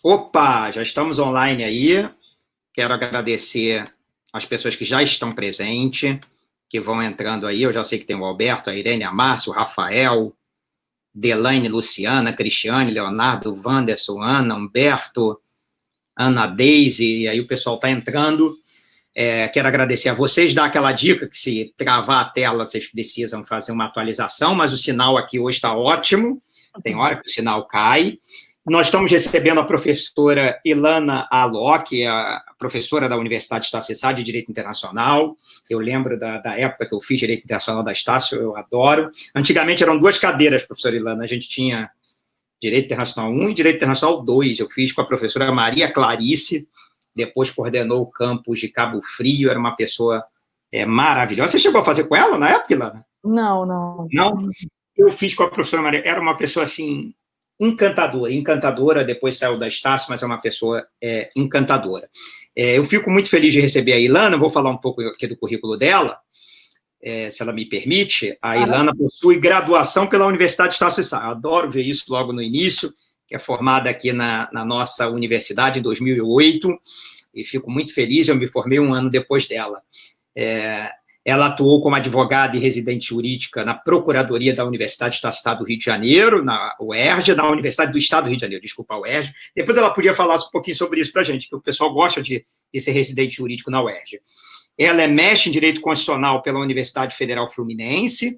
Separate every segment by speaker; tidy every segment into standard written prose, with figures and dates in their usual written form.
Speaker 1: Opa, já estamos online aí. Quero agradecer as pessoas que já estão presentes, que vão entrando aí. Eu já sei que tem o Alberto, a Irene, a Márcia, o Rafael, Delaine, Luciana, Cristiane, Leonardo, Wanderson, Ana, Humberto, Ana Deise, e aí o pessoal está entrando. Quero agradecer a vocês, dar aquela dica que se travar a tela, vocês precisam fazer uma atualização, mas o sinal aqui hoje está ótimo, tem hora que o sinal cai. Nós estamos recebendo a professora Ilana Alok, a professora da Universidade Estácio Sá de Direito Internacional. Eu lembro da época que eu fiz Direito Internacional da Estácio, eu adoro. Antigamente eram duas cadeiras, professora Ilana, a gente tinha Direito Internacional 1 e Direito Internacional 2. Eu fiz com a professora Maria Clarice, depois coordenou o campus de Cabo Frio, era uma pessoa maravilhosa. Você chegou a fazer com ela na época, Ilana?
Speaker 2: Não, não.
Speaker 1: Não? Eu fiz com a professora Maria, era uma pessoa assim, encantadora, depois saiu da Estácio, mas é uma pessoa encantadora. Eu fico muito feliz de receber a Ilana, vou falar um pouco aqui do currículo dela, se ela me permite. A Ilana possui graduação pela Universidade Estácio Sá, adoro ver isso logo no início, que é formada aqui na nossa universidade em 2008, e fico muito feliz, eu me formei um ano depois dela. Ela atuou como advogada e residente jurídica na Procuradoria da Universidade Estadual do Rio de Janeiro, na UERJ, na Universidade do Estado do Rio de Janeiro, desculpa, a UERJ. Depois ela podia falar um pouquinho sobre isso para a gente, que o pessoal gosta de ser residente jurídico na UERJ. Ela é mestre em Direito Constitucional pela Universidade Federal Fluminense,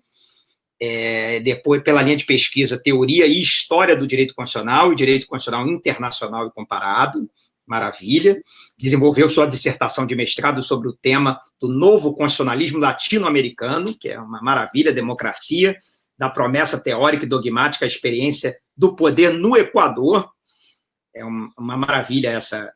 Speaker 1: depois pela linha de pesquisa Teoria e História do Direito Constitucional e Direito Constitucional Internacional e Comparado, maravilha. Desenvolveu sua dissertação de mestrado sobre o tema do novo constitucionalismo latino-americano, que é uma maravilha, democracia, da promessa teórica e dogmática, a experiência do poder no Equador. É uma maravilha essa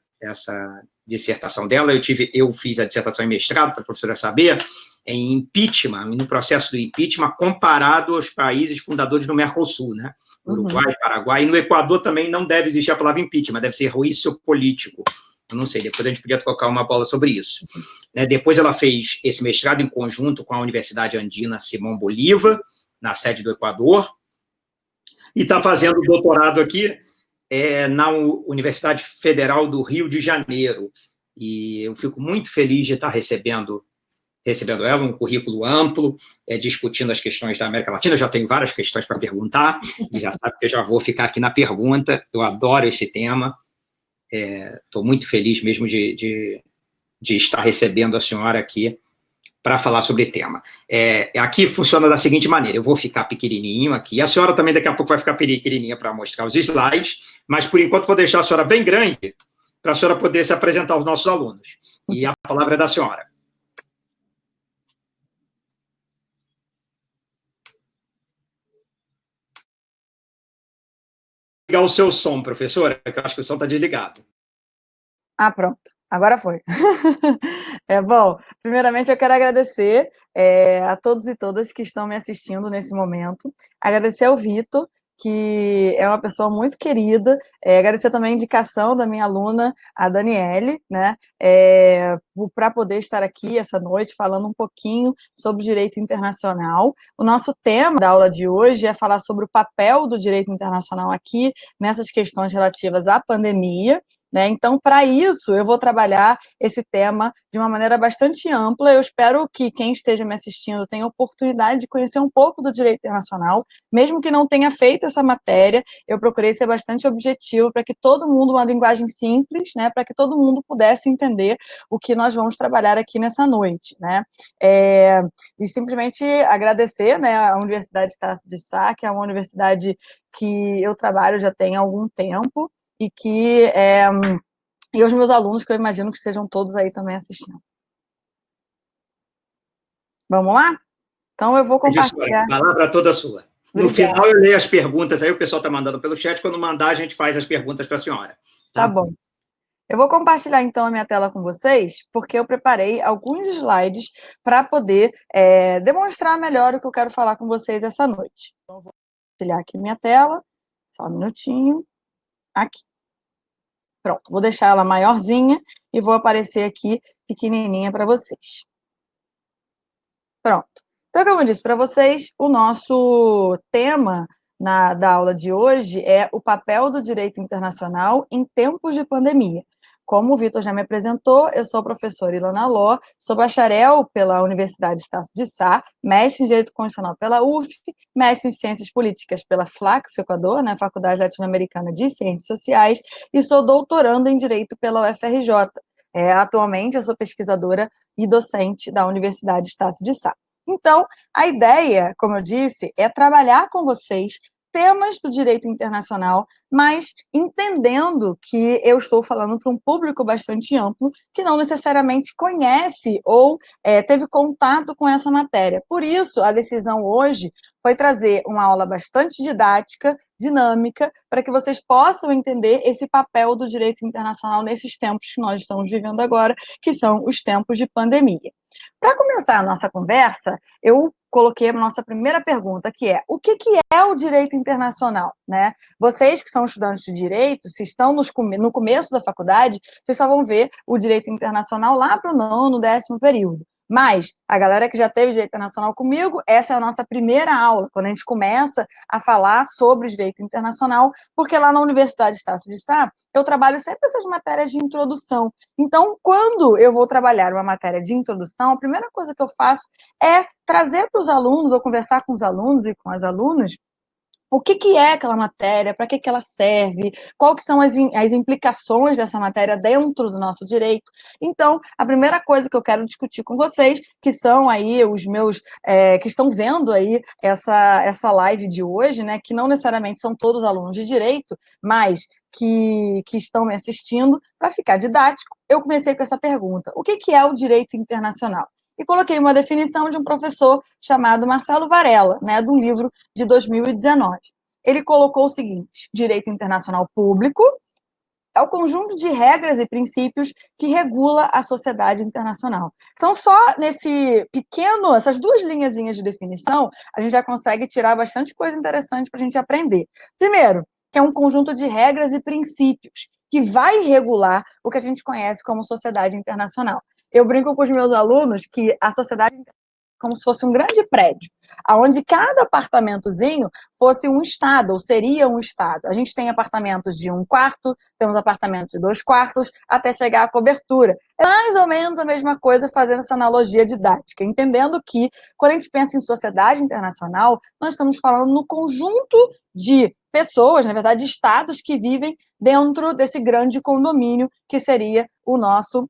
Speaker 1: dissertação dela. Eu fiz a dissertação em mestrado, para a professora saber, em impeachment, no processo do impeachment, comparado aos países fundadores do Mercosul, né? Uruguai, Paraguai, e no Equador também não deve existir a palavra impeachment, deve ser ruício político. Eu não sei, depois a gente podia trocar uma bola sobre isso. Depois ela fez esse mestrado em conjunto com a Universidade Andina Simão Bolívar, na sede do Equador, e está fazendo doutorado aqui na Universidade Federal do Rio de Janeiro. E eu fico muito feliz de estar recebendo ela, um currículo amplo, discutindo as questões da América Latina. Eu já tenho várias questões para perguntar, e já sabe que eu já vou ficar aqui na pergunta. Eu adoro esse tema. Estou muito feliz mesmo de estar recebendo a senhora aqui para falar sobre o tema. Aqui funciona da seguinte maneira: eu vou ficar pequenininho aqui, a senhora também daqui a pouco vai ficar pequenininha para mostrar os slides, mas por enquanto vou deixar a senhora bem grande para a senhora poder se apresentar aos nossos alunos. E a palavra é da senhora. Ligar o seu som, professora, que eu acho que o som está desligado.
Speaker 2: Pronto. Agora foi. Bom, primeiramente eu quero agradecer a todos e todas que estão me assistindo nesse momento. Agradecer ao Vitor, que é uma pessoa muito querida. Agradecer também a indicação da minha aluna, a Daniele, né, para poder estar aqui essa noite falando um pouquinho sobre direito internacional. O nosso tema da aula de hoje é falar sobre o papel do direito internacional aqui nessas questões relativas à pandemia. Então, para isso, eu vou trabalhar esse tema de uma maneira bastante ampla. Eu espero que quem esteja me assistindo tenha a oportunidade de conhecer um pouco do direito internacional, mesmo que não tenha feito essa matéria. Eu procurei ser bastante objetivo para que todo mundo, uma linguagem simples, né, para que todo mundo pudesse entender o que nós vamos trabalhar aqui nessa noite, né? E simplesmente agradecer, né, a Universidade Estácio de Sá, que é uma universidade que eu trabalho já tem algum tempo, e os meus alunos, que eu imagino que estejam todos aí também assistindo. Vamos lá? Então, eu vou compartilhar.
Speaker 1: A palavra toda sua. No final, eu leio as perguntas, aí o pessoal está mandando pelo chat, quando mandar, a gente faz as perguntas para a senhora.
Speaker 2: Tá bom. Eu vou compartilhar, então, a minha tela com vocês, porque eu preparei alguns slides para poder demonstrar melhor o que eu quero falar com vocês essa noite. Então, eu vou compartilhar aqui minha tela, só um minutinho, aqui. Pronto, vou deixar ela maiorzinha e vou aparecer aqui pequenininha para vocês. Pronto. Então, como eu disse para vocês, o nosso tema da aula de hoje é o papel do direito internacional em tempos de pandemia. Como o Vitor já me apresentou, eu sou a professora Ilana Ló, sou bacharel pela Universidade Estácio de Sá, mestre em Direito Constitucional pela UF, mestre em Ciências Políticas pela Flaxo, Equador, na Faculdade Latino-Americana de Ciências Sociais, e sou doutoranda em Direito pela UFRJ. Atualmente, eu sou pesquisadora e docente da Universidade Estácio de Sá. Então, a ideia, como eu disse, é trabalhar com vocês temas do direito internacional, mas entendendo que eu estou falando para um público bastante amplo que não necessariamente conhece ou teve contato com essa matéria. Por isso, a decisão hoje foi trazer uma aula bastante didática, dinâmica, para que vocês possam entender esse papel do direito internacional nesses tempos que nós estamos vivendo agora, que são os tempos de pandemia. Para começar a nossa conversa, eu coloquei a nossa primeira pergunta, que é: o que é o direito internacional? Né? Vocês que são estudantes de direito, se estão no começo da faculdade, vocês só vão ver o direito internacional lá para o 9º, 10º período. Mas a galera que já teve direito internacional comigo, essa é a nossa primeira aula, quando a gente começa a falar sobre direito internacional, porque lá na Universidade Estácio de Sá, eu trabalho sempre essas matérias de introdução. Então, quando eu vou trabalhar uma matéria de introdução, a primeira coisa que eu faço é trazer para os alunos, ou conversar com os alunos e com as alunas, o que é aquela matéria, para que ela serve, quais que são as implicações dessa matéria dentro do nosso direito. Então, a primeira coisa que eu quero discutir com vocês, que são aí os meus, que estão vendo aí essa live de hoje, né, que não necessariamente são todos alunos de direito, mas que estão me assistindo, para ficar didático, eu comecei com essa pergunta: o que é o direito internacional? E coloquei uma definição de um professor chamado Marcelo Varela, né, de um livro de 2019. Ele colocou o seguinte: direito internacional público é o conjunto de regras e princípios que regula a sociedade internacional. Então, só essas duas linhazinhas de definição, a gente já consegue tirar bastante coisa interessante para a gente aprender. Primeiro, que é um conjunto de regras e princípios que vai regular o que a gente conhece como sociedade internacional. Eu brinco com os meus alunos que a sociedade é como se fosse um grande prédio, onde cada apartamentozinho fosse um estado, ou seria um estado. A gente tem apartamentos de 1 quarto, temos apartamentos de 2 quartos, até chegar à cobertura. É mais ou menos a mesma coisa, fazendo essa analogia didática, entendendo que, quando a gente pensa em sociedade internacional, nós estamos falando no conjunto de pessoas, na verdade, estados que vivem dentro desse grande condomínio que seria o nosso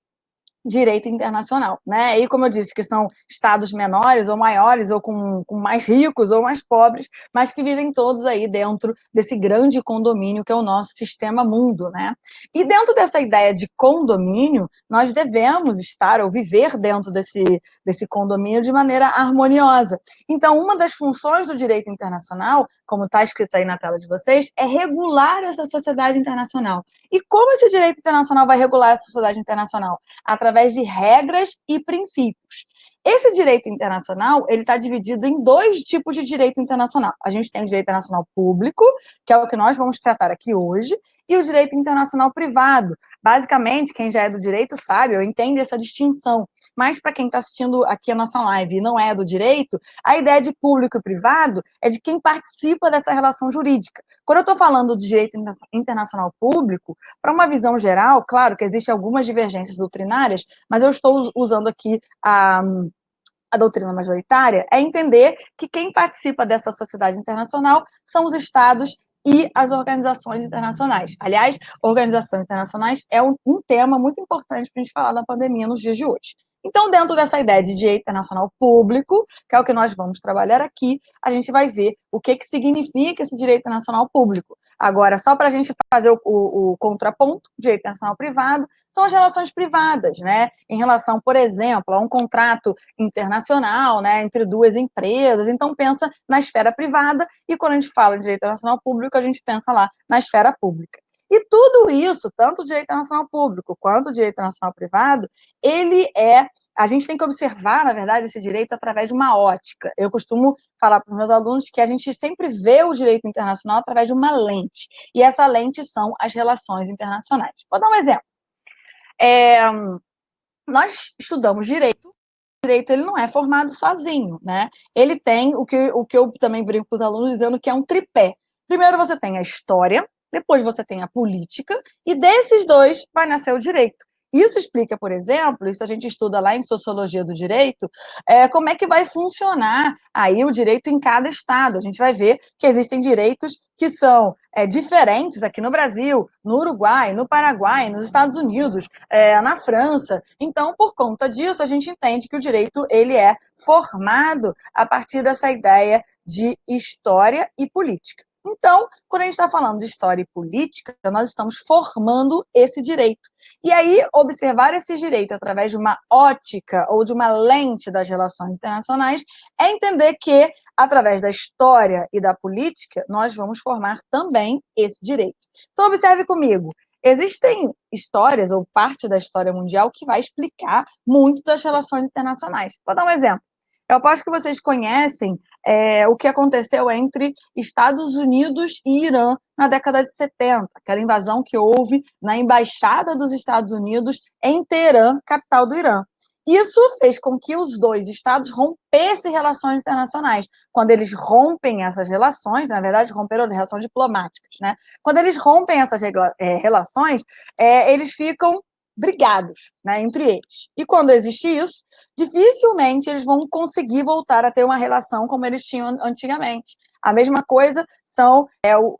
Speaker 2: direito internacional, né? E como eu disse, que são estados menores ou maiores, ou com mais ricos ou mais pobres, mas que vivem todos aí dentro desse grande condomínio que é o nosso sistema mundo, né? E dentro dessa ideia de condomínio, nós devemos estar ou viver dentro desse condomínio de maneira harmoniosa. Então, uma das funções do direito internacional, como está escrito aí na tela de vocês, é regular essa sociedade internacional. E como esse direito internacional vai regular essa sociedade internacional? Através de regras e princípios. Esse direito internacional, ele está dividido em 2 tipos de direito internacional. A gente tem o direito internacional público, que é o que nós vamos tratar aqui hoje, e o direito internacional privado. Basicamente, quem já é do direito sabe ou entende essa distinção. Mas para quem está assistindo aqui a nossa live e não é do direito, a ideia de público e privado é de quem participa dessa relação jurídica. Quando eu estou falando de direito internacional público, para uma visão geral, claro que existem algumas divergências doutrinárias, mas eu estou usando aqui a doutrina majoritária, é entender que quem participa dessa sociedade internacional são os estados e as organizações internacionais. Aliás, organizações internacionais é um tema muito importante para a gente falar da pandemia nos dias de hoje. Então, dentro dessa ideia de direito internacional público, que é o que nós vamos trabalhar aqui, a gente vai ver o que significa esse direito internacional público. Agora, só para a gente fazer o contraponto, direito internacional privado, são as relações privadas, né? Em relação, por exemplo, a um contrato internacional, né, entre 2 empresas. Então, pensa na esfera privada, e quando a gente fala de direito internacional público, a gente pensa lá na esfera pública. E tudo isso, tanto o direito internacional público quanto o direito internacional privado, a gente tem que observar, na verdade, esse direito através de uma ótica. Eu costumo falar para os meus alunos que a gente sempre vê o direito internacional através de uma lente, e essa lente são as relações internacionais. Vou dar um exemplo. Nós estudamos direito direito ele não é formado sozinho, né? Ele tem o que eu também brinco com os alunos dizendo que é um tripé. Primeiro você tem a história, depois você tem a política, e desses dois vai nascer o direito. Isso explica, por exemplo, isso a gente estuda lá em Sociologia do Direito, como é que vai funcionar aí o direito em cada estado. A gente vai ver que existem direitos que são diferentes aqui no Brasil, no Uruguai, no Paraguai, nos Estados Unidos, na França. Então, por conta disso, a gente entende que o direito ele é formado a partir dessa ideia de história e política. Então, quando a gente está falando de história e política, nós estamos formando esse direito. E aí, observar esse direito através de uma ótica ou de uma lente das relações internacionais é entender que, através da história e da política, nós vamos formar também esse direito. Então, observe comigo. Existem histórias ou parte da história mundial que vai explicar muito das relações internacionais. Vou dar um exemplo. Eu aposto que vocês conhecem o que aconteceu entre Estados Unidos e Irã na década de 70, aquela invasão que houve na embaixada dos Estados Unidos em Teherã, capital do Irã. Isso fez com que os dois estados rompessem relações internacionais. Quando eles rompem essas relações, na verdade, romperam relações diplomáticas, né? Quando eles rompem essas relações, eles ficam brigados, né, entre eles. E quando existe isso, dificilmente eles vão conseguir voltar a ter uma relação como eles tinham antigamente. A mesma coisa são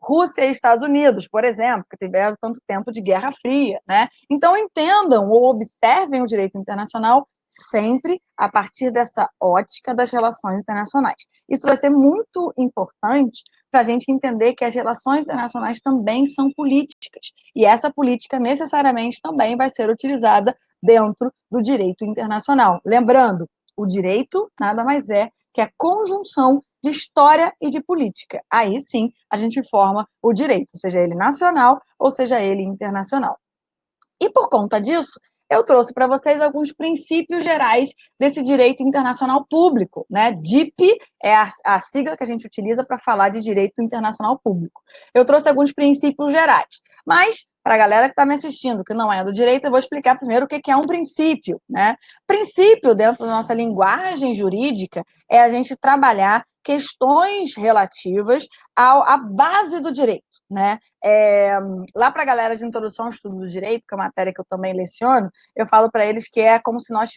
Speaker 2: Rússia e Estados Unidos, por exemplo, que tiveram tanto tempo de Guerra Fria, né? Então entendam ou observem o direito internacional sempre a partir dessa ótica das relações internacionais. Isso vai ser muito importante para a gente entender que as relações internacionais também são políticas, e essa política necessariamente também vai ser utilizada dentro do direito internacional. Lembrando, o direito nada mais é que a conjunção de história e de política. Aí sim a gente forma o direito, seja ele nacional ou seja ele internacional. E por conta disso, eu trouxe para vocês alguns princípios gerais desse direito internacional público, né? DIP é a sigla que a gente utiliza para falar de direito internacional público. Eu trouxe alguns princípios gerais, mas para a galera que está me assistindo, que não é do direito, eu vou explicar primeiro o que é um princípio, né? Princípio, dentro da nossa linguagem jurídica, é a gente trabalhar questões relativas à base do direito, né? Lá para a galera de introdução ao estudo do direito, que é a matéria que eu também leciono, eu falo para eles que é como se nós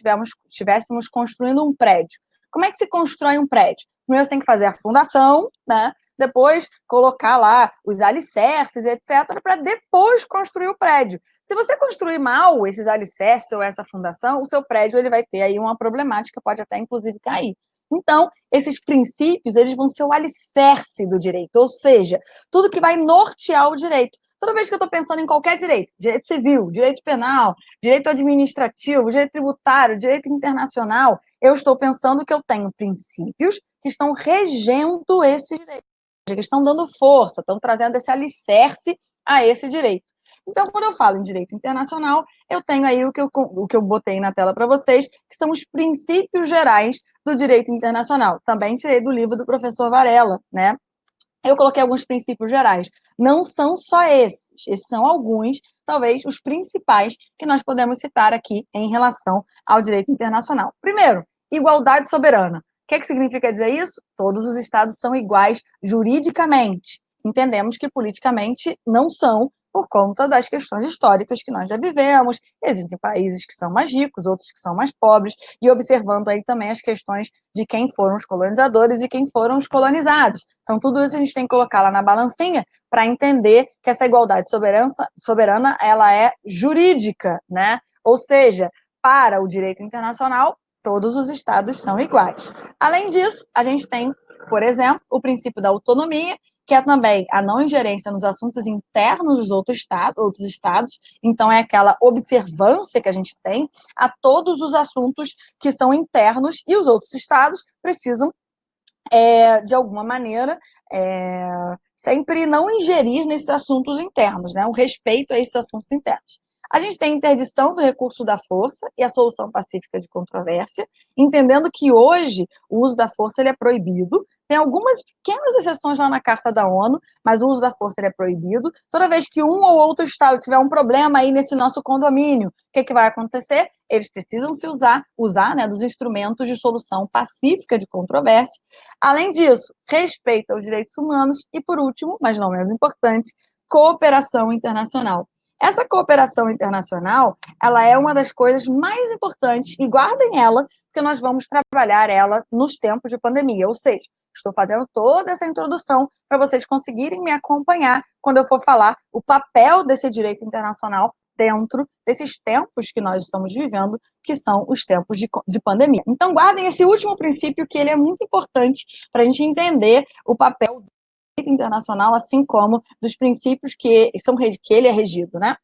Speaker 2: estivéssemos construindo um prédio. Como é que se constrói um prédio? Primeiro você tem que fazer a fundação, né? Depois colocar lá os alicerces, etc., para depois construir o prédio. Se você construir mal esses alicerces ou essa fundação, o seu prédio ele vai ter aí uma problemática, pode até inclusive cair. Então, esses princípios, eles vão ser o alicerce do direito, ou seja, tudo que vai nortear o direito. Toda vez que eu estou pensando em qualquer direito civil, direito penal, direito administrativo, direito tributário, direito internacional, eu estou pensando que eu tenho princípios que estão regendo esse direito, que estão dando força, estão trazendo esse alicerce a esse direito. Então, quando eu falo em direito internacional, eu tenho aí o que eu botei na tela para vocês, que são os princípios gerais do direito internacional. Também tirei do livro do professor Varela, né? Eu coloquei alguns princípios gerais. Não são só esses são alguns, talvez, os principais que nós podemos citar aqui em relação ao direito internacional. Primeiro, igualdade soberana. O que significa dizer isso? Todos os estados são iguais juridicamente. Entendemos que politicamente não são, por conta das questões históricas que nós já vivemos. Existem países que são mais ricos, outros que são mais pobres, e observando aí também as questões de quem foram os colonizadores e quem foram os colonizados. Então, tudo isso a gente tem que colocar lá na balancinha para entender que essa igualdade soberana ela é jurídica, né? Ou seja, para o direito internacional, todos os estados são iguais. Além disso, a gente tem, por exemplo, o princípio da autonomia, que é também a não ingerência nos assuntos internos dos outros estados, então é aquela observância que a gente tem a todos os assuntos que são internos e os outros estados precisam, de alguma maneira, sempre não ingerir nesses assuntos internos, né? O respeito a esses assuntos internos. A gente tem a interdição do recurso da força e a solução pacífica de controvérsia, entendendo que hoje o uso da força ele é proibido, Tem algumas pequenas exceções lá na Carta da ONU, mas o uso da força ele é proibido. Toda vez que um ou outro Estado tiver um problema aí nesse nosso condomínio, o que vai acontecer? Eles precisam se usar né, dos instrumentos de solução pacífica de controvérsia. Além disso, respeito aos direitos humanos e, por último, mas não menos importante, cooperação internacional. Essa cooperação internacional, ela é uma das coisas mais importantes, e guardem ela, porque nós vamos trabalhar ela nos tempos de pandemia, ou seja, estou fazendo toda essa introdução para vocês conseguirem me acompanhar quando eu for falar o papel desse direito internacional dentro desses tempos que nós estamos vivendo, que são os tempos de pandemia. Então, guardem esse último princípio, que ele é muito importante para a gente entender o papel do direito internacional, assim como dos princípios que ele é regido, né?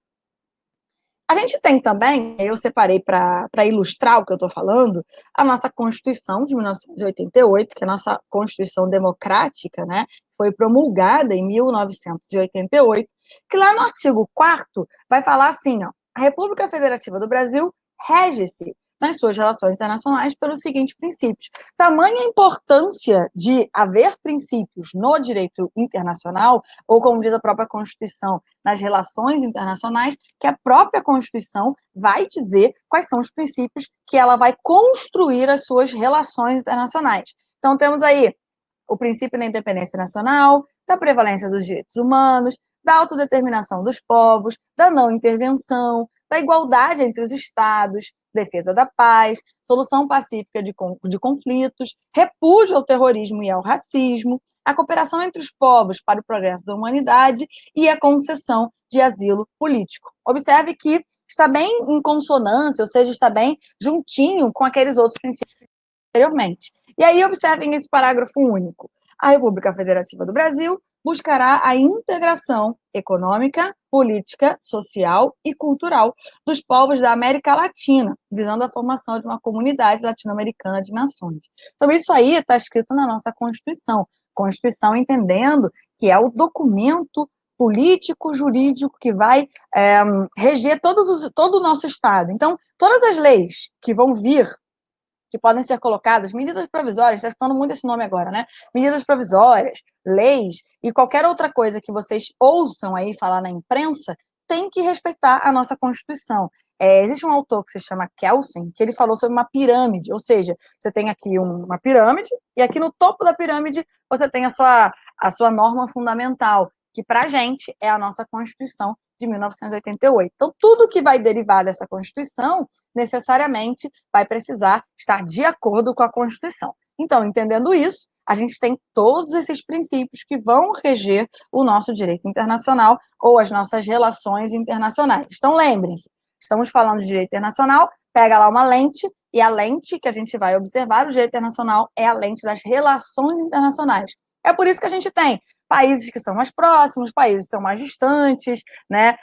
Speaker 2: A gente tem também, eu separei para ilustrar o que eu estou falando, a nossa Constituição de 1988, que é a nossa Constituição Democrática, né? Foi promulgada em 1988, que lá no artigo 4º vai falar assim, ó, a República Federativa do Brasil rege-se nas suas relações internacionais pelos seguintes princípios. Tamanha importância de haver princípios no direito internacional, ou como diz a própria Constituição, nas relações internacionais, que a própria Constituição vai dizer quais são os princípios que ela vai construir as suas relações internacionais. Então, temos aí o princípio da independência nacional, da prevalência dos direitos humanos, da autodeterminação dos povos, da não intervenção, da igualdade entre os estados, defesa da paz, solução pacífica de conflitos, repúdio ao terrorismo e ao racismo, a cooperação entre os povos para o progresso da humanidade e a concessão de asilo político. Observe que está bem em consonância, ou seja, está bem juntinho com aqueles outros princípios anteriormente. E aí, observem esse parágrafo único. A República Federativa do Brasil buscará a integração econômica, política, social e cultural dos povos da América Latina, visando a formação de uma comunidade latino-americana de nações. Então, isso aí está escrito na nossa Constituição. Constituição entendendo que é o documento político, jurídico que vai reger todo o nosso Estado. Então, todas as leis que vão vir, que podem ser colocadas, medidas provisórias, está escutando muito esse nome agora, né? Medidas provisórias, leis e qualquer outra coisa que vocês ouçam aí falar na imprensa, tem que respeitar a nossa Constituição. Existe um autor que se chama Kelsen, que ele falou sobre uma pirâmide, ou seja, você tem aqui uma pirâmide, e aqui no topo da pirâmide você tem a sua norma fundamental, que para a gente é a nossa Constituição de 1988. Então, tudo que vai derivar dessa Constituição, necessariamente vai precisar estar de acordo com a Constituição. Então, entendendo isso, a gente tem todos esses princípios que vão reger o nosso direito internacional ou as nossas relações internacionais. Então, lembrem-se, estamos falando de direito internacional, pega lá uma lente, e a lente que a gente vai observar o direito internacional é a lente das relações internacionais. É por isso que a gente tem países que são mais próximos, países que são mais distantes, né?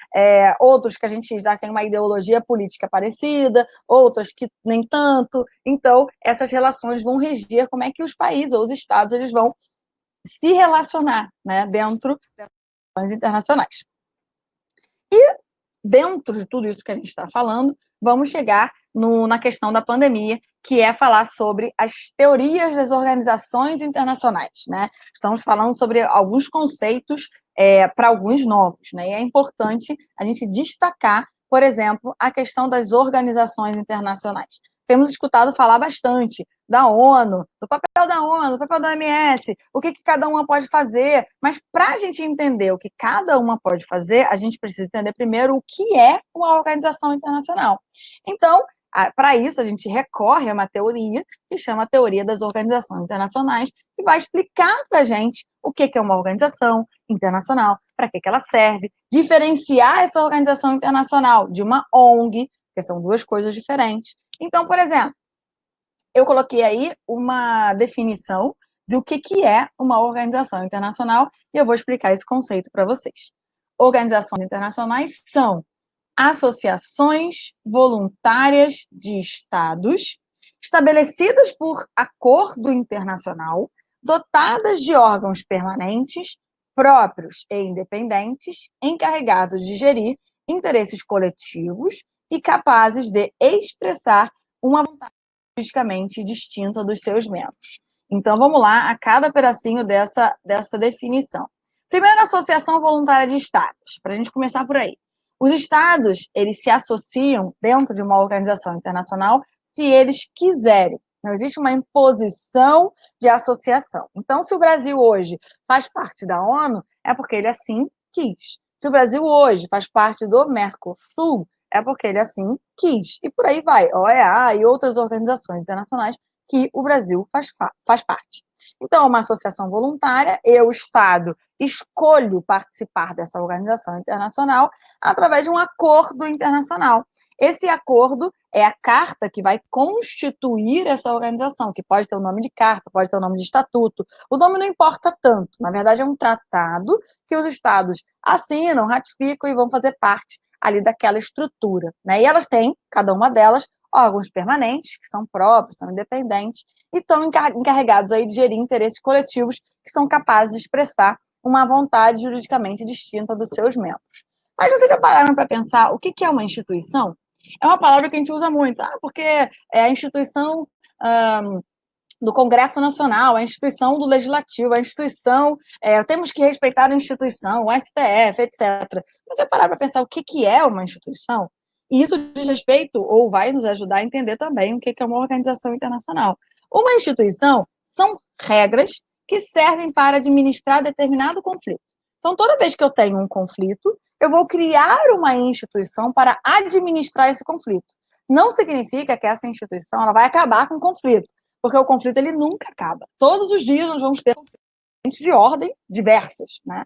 Speaker 2: Outros que a gente já tem uma ideologia política parecida, outras que nem tanto. Então, essas relações vão reger como é que os países ou os estados eles vão se relacionar, né, dentro das relações internacionais. E dentro de tudo isso que a gente está falando, vamos chegar na questão da pandemia, que é falar sobre as teorias das organizações internacionais, né? Estamos falando sobre alguns conceitos para alguns novos, né? E é importante a gente destacar, por exemplo, a questão das organizações internacionais. Temos escutado falar bastante da ONU, do papel da ONU, do papel da OMS, o que cada uma pode fazer, mas para a gente entender o que cada uma pode fazer, a gente precisa entender primeiro o que é uma organização internacional. Então, para isso, a gente recorre a uma teoria que chama a Teoria das Organizações Internacionais, que vai explicar para a gente o que é uma organização internacional, para que ela serve, diferenciar essa organização internacional de uma ONG, que são duas coisas diferentes. Então, por exemplo, eu coloquei aí uma definição do que é uma organização internacional e eu vou explicar esse conceito para vocês. Organizações internacionais são associações voluntárias de estados estabelecidas por acordo internacional, dotadas de órgãos permanentes, próprios e independentes, encarregados de gerir interesses coletivos e capazes de expressar uma vontade juridicamente distinta dos seus membros. Então, vamos lá a cada pedacinho dessa definição. Primeiro, a Associação Voluntária de Estados, para a gente começar por aí. Os estados, eles se associam dentro de uma organização internacional se eles quiserem. Não existe uma imposição de associação. Então, se o Brasil hoje faz parte da ONU, é porque ele assim quis. Se o Brasil hoje faz parte do Mercosul, é porque ele assim quis. E por aí vai, OEA e outras organizações internacionais que o Brasil faz parte. Então, é uma associação voluntária, eu, Estado, escolho participar dessa organização internacional através de um acordo internacional. Esse acordo é a carta que vai constituir essa organização, que pode ter o nome de carta, pode ter o nome de estatuto. O nome não importa tanto. Na verdade, é um tratado que os estados assinam, ratificam e vão fazer parte ali daquela estrutura, né? E elas têm, cada uma delas, órgãos permanentes, que são próprios, são independentes, e estão encarregados aí de gerir interesses coletivos que são capazes de expressar uma vontade juridicamente distinta dos seus membros. Mas vocês já pararam para pensar o que é uma instituição? É uma palavra que a gente usa muito, porque é a instituição do Congresso Nacional, a instituição do Legislativo, a instituição, temos que respeitar a instituição, o STF, etc. Mas você parar para pensar o que é uma instituição? E isso diz respeito, ou vai nos ajudar a entender também o que é uma organização internacional. Uma instituição são regras que servem para administrar determinado conflito. Então, toda vez que eu tenho um conflito, eu vou criar uma instituição para administrar esse conflito. Não significa que essa instituição ela vai acabar com o conflito, porque o conflito ele nunca acaba. Todos os dias nós vamos ter conflitos de ordem diversas, né?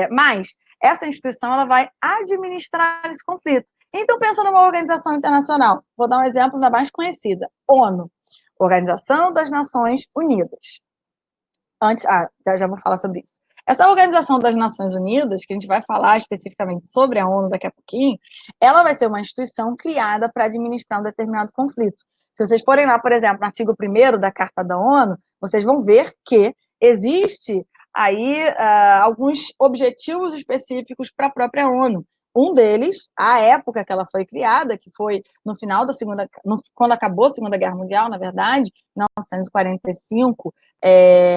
Speaker 2: Mas essa instituição ela vai administrar esse conflito. Então, pensa numa organização internacional. Vou dar um exemplo da mais conhecida, ONU, Organização das Nações Unidas. Já vou falar sobre isso. Essa Organização das Nações Unidas, que a gente vai falar especificamente sobre a ONU daqui a pouquinho, ela vai ser uma instituição criada para administrar um determinado conflito. Se vocês forem lá, por exemplo, no artigo 1º da Carta da ONU, vocês vão ver que existe aí alguns objetivos específicos para a própria ONU. Um deles, a época que ela foi criada, que foi no final da quando acabou a Segunda Guerra Mundial, na verdade, em 1945,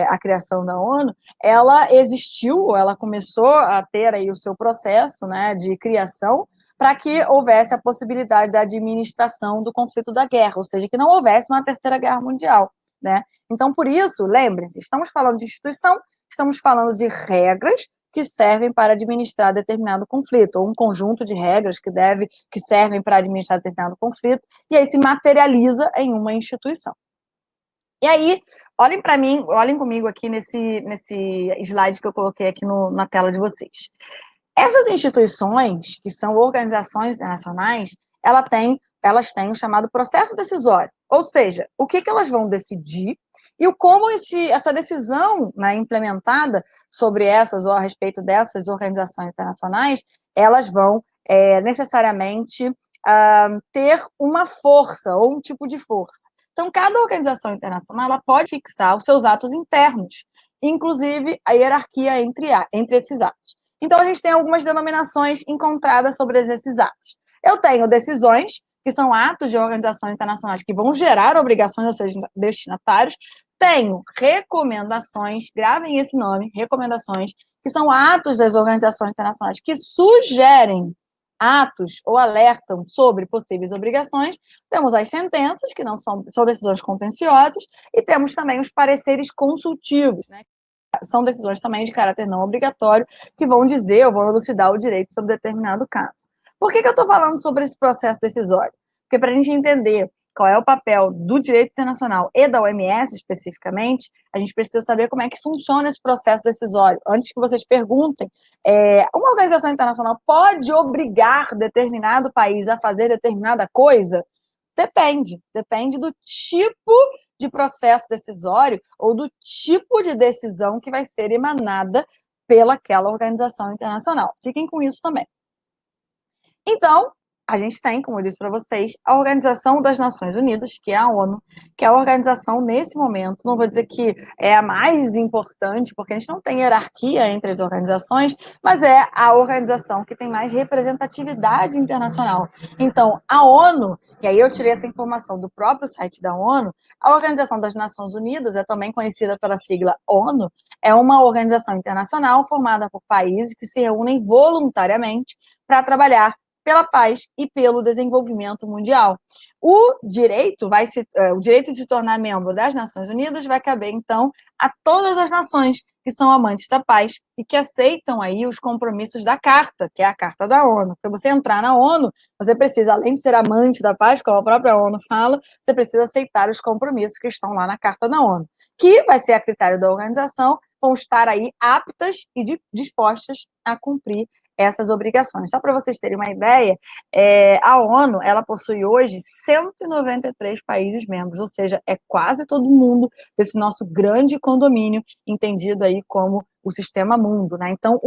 Speaker 2: a criação da ONU, ela existiu, ela começou a ter aí o seu processo, né, de criação, para que houvesse a possibilidade da administração do conflito da guerra, ou seja, que não houvesse uma terceira guerra mundial, né? Então, por isso, lembrem-se, estamos falando de instituição, estamos falando de regras que servem para administrar determinado conflito, ou um conjunto de regras que servem para administrar determinado conflito, e aí se materializa em uma instituição. E aí, olhem para mim, olhem comigo aqui nesse slide que eu coloquei aqui na tela de vocês. Essas instituições, que são organizações internacionais, elas têm o chamado processo decisório, ou seja, o que elas vão decidir e como essa decisão, né, implementada sobre essas ou a respeito dessas organizações internacionais, elas vão necessariamente ter uma força ou um tipo de força. Então, cada organização internacional ela pode fixar os seus atos internos, inclusive a hierarquia entre esses atos. Então, a gente tem algumas denominações encontradas sobre esses atos. Eu tenho decisões, que são atos de organizações internacionais que vão gerar obrigações aos seus destinatários. Tenho recomendações, gravem esse nome, recomendações, que são atos das organizações internacionais que sugerem atos ou alertam sobre possíveis obrigações. Temos as sentenças, que não são decisões contenciosas, e temos também os pareceres consultivos, né? São decisões também de caráter não obrigatório, que vão dizer ou vão elucidar o direito sobre determinado caso. Por que eu estou falando sobre esse processo decisório? Porque para a gente entender qual é o papel do direito internacional e da OMS especificamente, a gente precisa saber como é que funciona esse processo decisório. Antes que vocês perguntem, uma organização internacional pode obrigar determinado país a fazer determinada coisa? Depende do tipo de processo decisório ou do tipo de decisão que vai ser emanada pelaquela organização internacional. Fiquem com isso também. Então, a gente tem, como eu disse para vocês, a Organização das Nações Unidas, que é a ONU, que é a organização, nesse momento, não vou dizer que é a mais importante, porque a gente não tem hierarquia entre as organizações, mas é a organização que tem mais representatividade internacional. Então, a ONU, e aí eu tirei essa informação do próprio site da ONU, a Organização das Nações Unidas, é também conhecida pela sigla ONU, é uma organização internacional formada por países que se reúnem voluntariamente para trabalhar pela paz e pelo desenvolvimento mundial. O direito de se tornar membro das Nações Unidas vai caber, então, a todas as nações que são amantes da paz e que aceitam aí os compromissos da Carta, que é a Carta da ONU. Para você entrar na ONU, você precisa, além de ser amante da paz, como a própria ONU fala, você precisa aceitar os compromissos que estão lá na Carta da ONU, que vai ser a critério da organização, vão estar aí aptas e dispostas a cumprir essas obrigações. Só para vocês terem uma ideia, a ONU, ela possui hoje 193 países membros, ou seja, é quase todo mundo desse nosso grande condomínio, entendido aí como o sistema mundo, né? Então,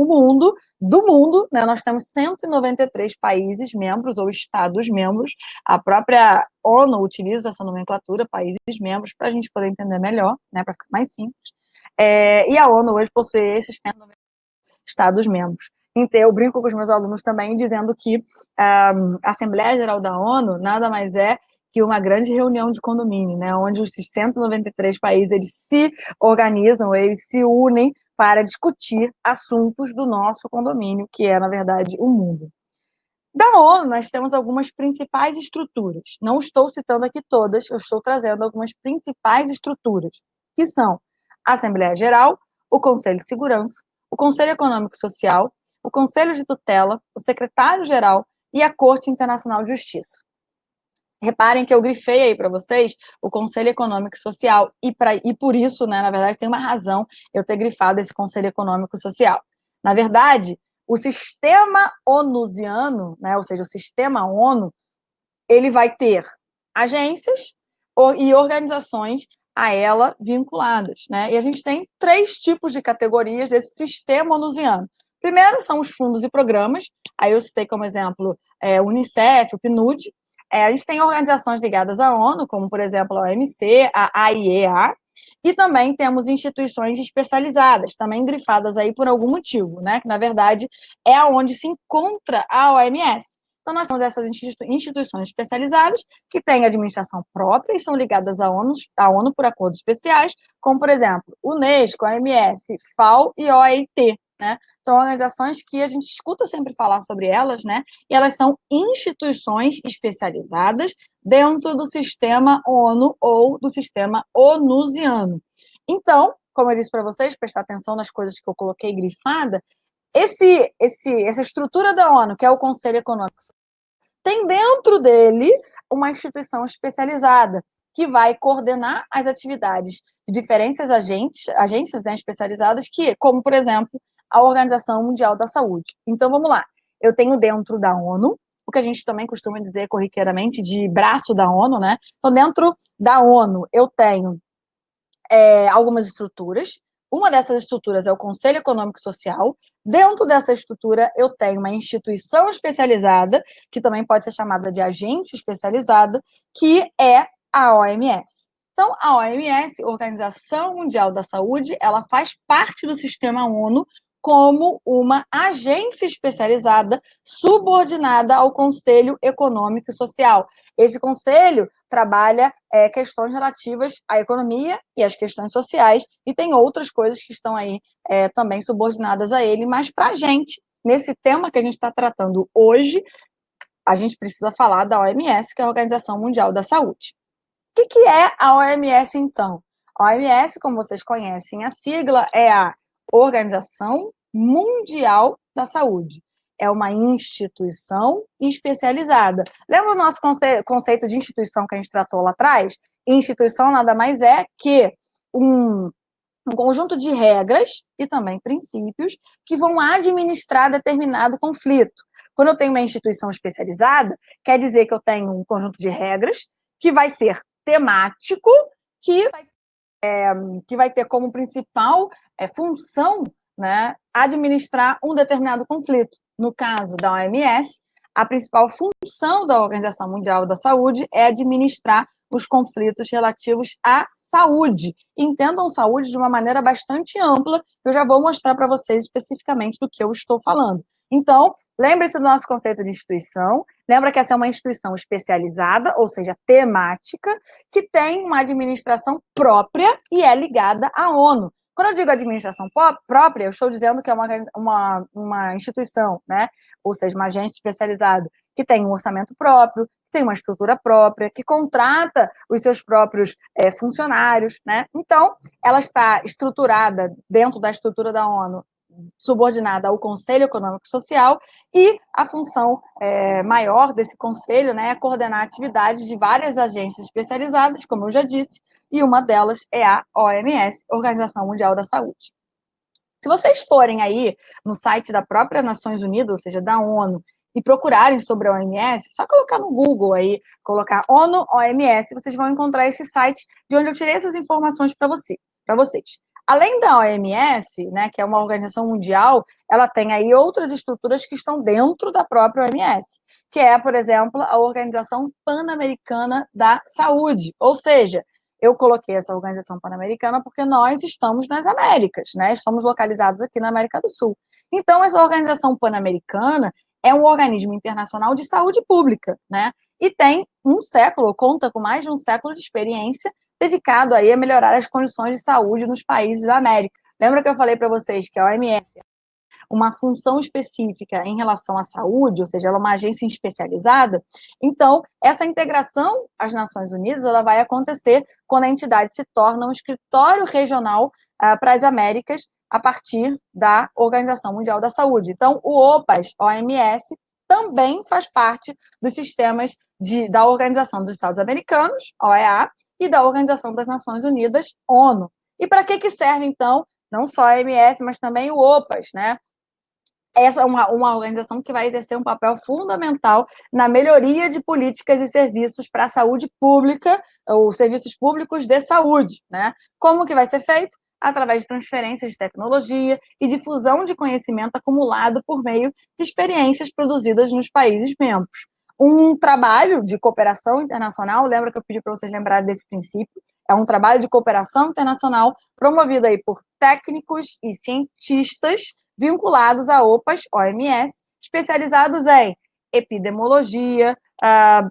Speaker 2: do mundo, né, nós temos 193 países membros ou estados membros. A própria ONU utiliza essa nomenclatura, países membros, para a gente poder entender melhor, né, para ficar mais simples. E a ONU hoje possui esses 193 estados membros. Então, eu brinco com os meus alunos também, dizendo que a Assembleia Geral da ONU nada mais é que uma grande reunião de condomínio, né, onde os 193 países eles se organizam, eles se unem para discutir assuntos do nosso condomínio, que é, na verdade, o mundo. Da ONU, nós temos algumas principais estruturas. Não estou citando aqui todas, eu estou trazendo algumas principais estruturas, que são a Assembleia Geral, o Conselho de Segurança, o Conselho Econômico e Social, o Conselho de Tutela, o Secretário-Geral e a Corte Internacional de Justiça. Reparem que eu grifei aí para vocês o Conselho Econômico e Social, e por isso, né, na verdade, tem uma razão eu ter grifado esse Conselho Econômico e Social. Na verdade, o sistema onusiano, né, ou seja, o sistema ONU, ele vai ter agências e organizações a ela vinculadas, né? E a gente tem 3 tipos de categorias desse sistema onusiano. Primeiro são os fundos e programas, aí eu citei como exemplo o Unicef, o PNUD. A gente tem organizações ligadas à ONU, como, por exemplo, a OMC, a AIEA, e também temos instituições especializadas, também grifadas aí por algum motivo, né? Que, na verdade, é onde se encontra a OMS. Então, nós temos essas instituições especializadas que têm administração própria e são ligadas à ONU por acordos especiais, como, por exemplo, Unesco, OMS, FAO e OIT, né? São organizações que a gente escuta sempre falar sobre elas, né? E elas são instituições especializadas dentro do sistema ONU ou do sistema onusiano. Então, como eu disse para vocês, prestar atenção nas coisas que eu coloquei grifada, essa estrutura da ONU, que é o Conselho Econômico, tem dentro dele uma instituição especializada que vai coordenar as atividades de diferentes agências, né, especializadas, como, por exemplo, a Organização Mundial da Saúde. Então, vamos lá. Eu tenho dentro da ONU, o que a gente também costuma dizer corriqueiramente de braço da ONU, né? Então, dentro da ONU, eu tenho algumas estruturas. Uma dessas estruturas é o Conselho Econômico e Social. Dentro dessa estrutura, eu tenho uma instituição especializada, que também pode ser chamada de agência especializada, que é a OMS. Então, a OMS, Organização Mundial da Saúde, ela faz parte do sistema ONU como uma agência especializada subordinada ao Conselho Econômico e Social. Esse conselho trabalha questões relativas à economia e às questões sociais, e tem outras coisas que estão aí também subordinadas a ele, mas para a gente, nesse tema que a gente está tratando hoje, a gente precisa falar da OMS, que é a Organização Mundial da Saúde. O que é a OMS, então? A OMS, como vocês conhecem, a sigla é a Organização Mundial da Saúde. É uma instituição especializada. Lembra o nosso conceito de instituição que a gente tratou lá atrás? Instituição nada mais é que um conjunto de regras e também princípios que vão administrar determinado conflito. Quando eu tenho uma instituição especializada, quer dizer que eu tenho um conjunto de regras que vai ser temático, que vai ter como principal função, né, administrar um determinado conflito. No caso da OMS, a principal função da Organização Mundial da Saúde é administrar os conflitos relativos à saúde. Entendam saúde de uma maneira bastante ampla, eu já vou mostrar para vocês especificamente do que eu estou falando. Então, lembre-se do nosso conceito de instituição, lembra que essa é uma instituição especializada, ou seja, temática, que tem uma administração própria e é ligada à ONU. Quando eu digo administração própria, eu estou dizendo que é uma instituição, né? Ou seja, uma agência especializada, que tem um orçamento próprio, tem uma estrutura própria, que contrata os seus próprios funcionários, né? Então, ela está estruturada dentro da estrutura da ONU, subordinada ao Conselho Econômico e Social, e a função maior desse conselho, né, é coordenar atividades de várias agências especializadas, como eu já disse, e uma delas é a OMS, Organização Mundial da Saúde. Se vocês forem aí no site da própria Nações Unidas, ou seja, da ONU, e procurarem sobre a OMS, só colocar no Google aí, colocar ONU, OMS, vocês vão encontrar esse site de onde eu tirei essas informações para vocês. Além da OMS, né, que é uma organização mundial, ela tem aí outras estruturas que estão dentro da própria OMS, que é, por exemplo, a Organização Pan-Americana da Saúde. Ou seja, eu coloquei essa Organização Pan-Americana porque nós estamos nas Américas, né? Estamos localizados aqui na América do Sul. Então, essa Organização Pan-Americana é um organismo internacional de saúde pública, né? E tem um século, conta com mais de um século de experiência dedicado aí a melhorar as condições de saúde nos países da América. Lembra que eu falei para vocês que a OMS é uma função específica em relação à saúde, ou seja, ela é uma agência especializada? Então, essa integração às Nações Unidas, ela vai acontecer quando a entidade se torna um escritório regional para as Américas a partir da Organização Mundial da Saúde. Então, o OPAS, OMS, também faz parte dos sistemas da Organização dos Estados Americanos, OEA, e da Organização das Nações Unidas, ONU. E para que serve, então, não só a OMS, mas também o OPAS, né? Essa é uma organização que vai exercer um papel fundamental na melhoria de políticas e serviços para a saúde pública, ou serviços públicos de saúde, né? Como que vai ser feito? Através de transferências de tecnologia e difusão de conhecimento acumulado por meio de experiências produzidas nos países membros. Um trabalho de cooperação internacional, lembra que eu pedi para vocês lembrarem desse princípio, é um trabalho de cooperação internacional promovido aí por técnicos e cientistas vinculados à OPAS, OMS, especializados em epidemiologia,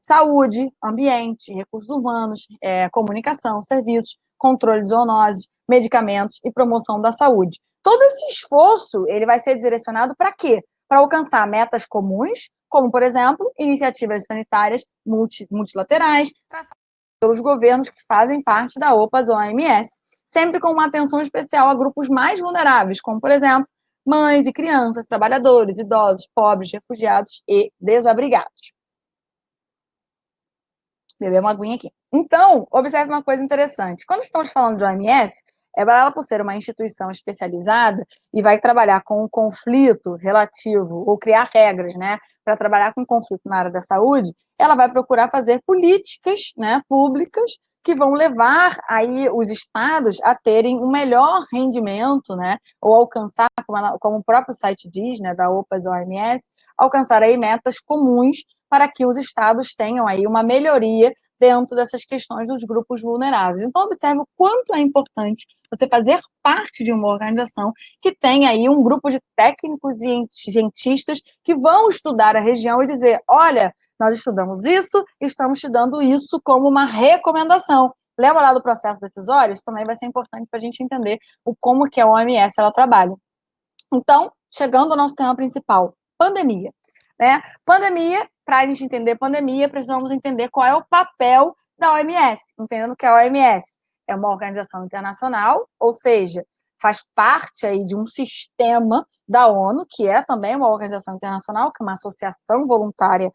Speaker 2: saúde, ambiente, recursos humanos, comunicação, serviços, controle de zoonoses, medicamentos e promoção da saúde. Todo esse esforço, ele vai ser direcionado para quê? Para alcançar metas comuns, como, por exemplo, iniciativas sanitárias multilaterais, traçadas pelos governos que fazem parte da OPAS ou OMS, sempre com uma atenção especial a grupos mais vulneráveis, como, por exemplo, mães e crianças, trabalhadores, idosos, pobres, refugiados e desabrigados. Beber uma aguinha aqui. Então, observe uma coisa interessante. Quando estamos falando de OMS, ela, por ser uma instituição especializada e vai trabalhar com um conflito relativo, ou criar regras, né, para trabalhar com conflito na área da saúde, ela vai procurar fazer políticas, né, públicas que vão levar aí os estados a terem um melhor rendimento, né, ou alcançar, como o próprio site diz, né, da OPAS-OMS, alcançar aí metas comuns para que os estados tenham aí uma melhoria dentro dessas questões dos grupos vulneráveis. Então, observe o quanto é importante você fazer parte de uma organização que tem aí um grupo de técnicos e cientistas que vão estudar a região e dizer, olha, nós estudamos isso, estamos te dando isso como uma recomendação. Lembra lá do processo decisório? Isso também vai ser importante para a gente entender como que a OMS ela trabalha. Então, chegando ao nosso tema principal, pandemia. Né? Pandemia, para a gente entender pandemia, precisamos entender qual é o papel da OMS, entendendo que a OMS é uma organização internacional, ou seja, faz parte aí de um sistema da ONU, que é também uma organização internacional, que é uma associação voluntária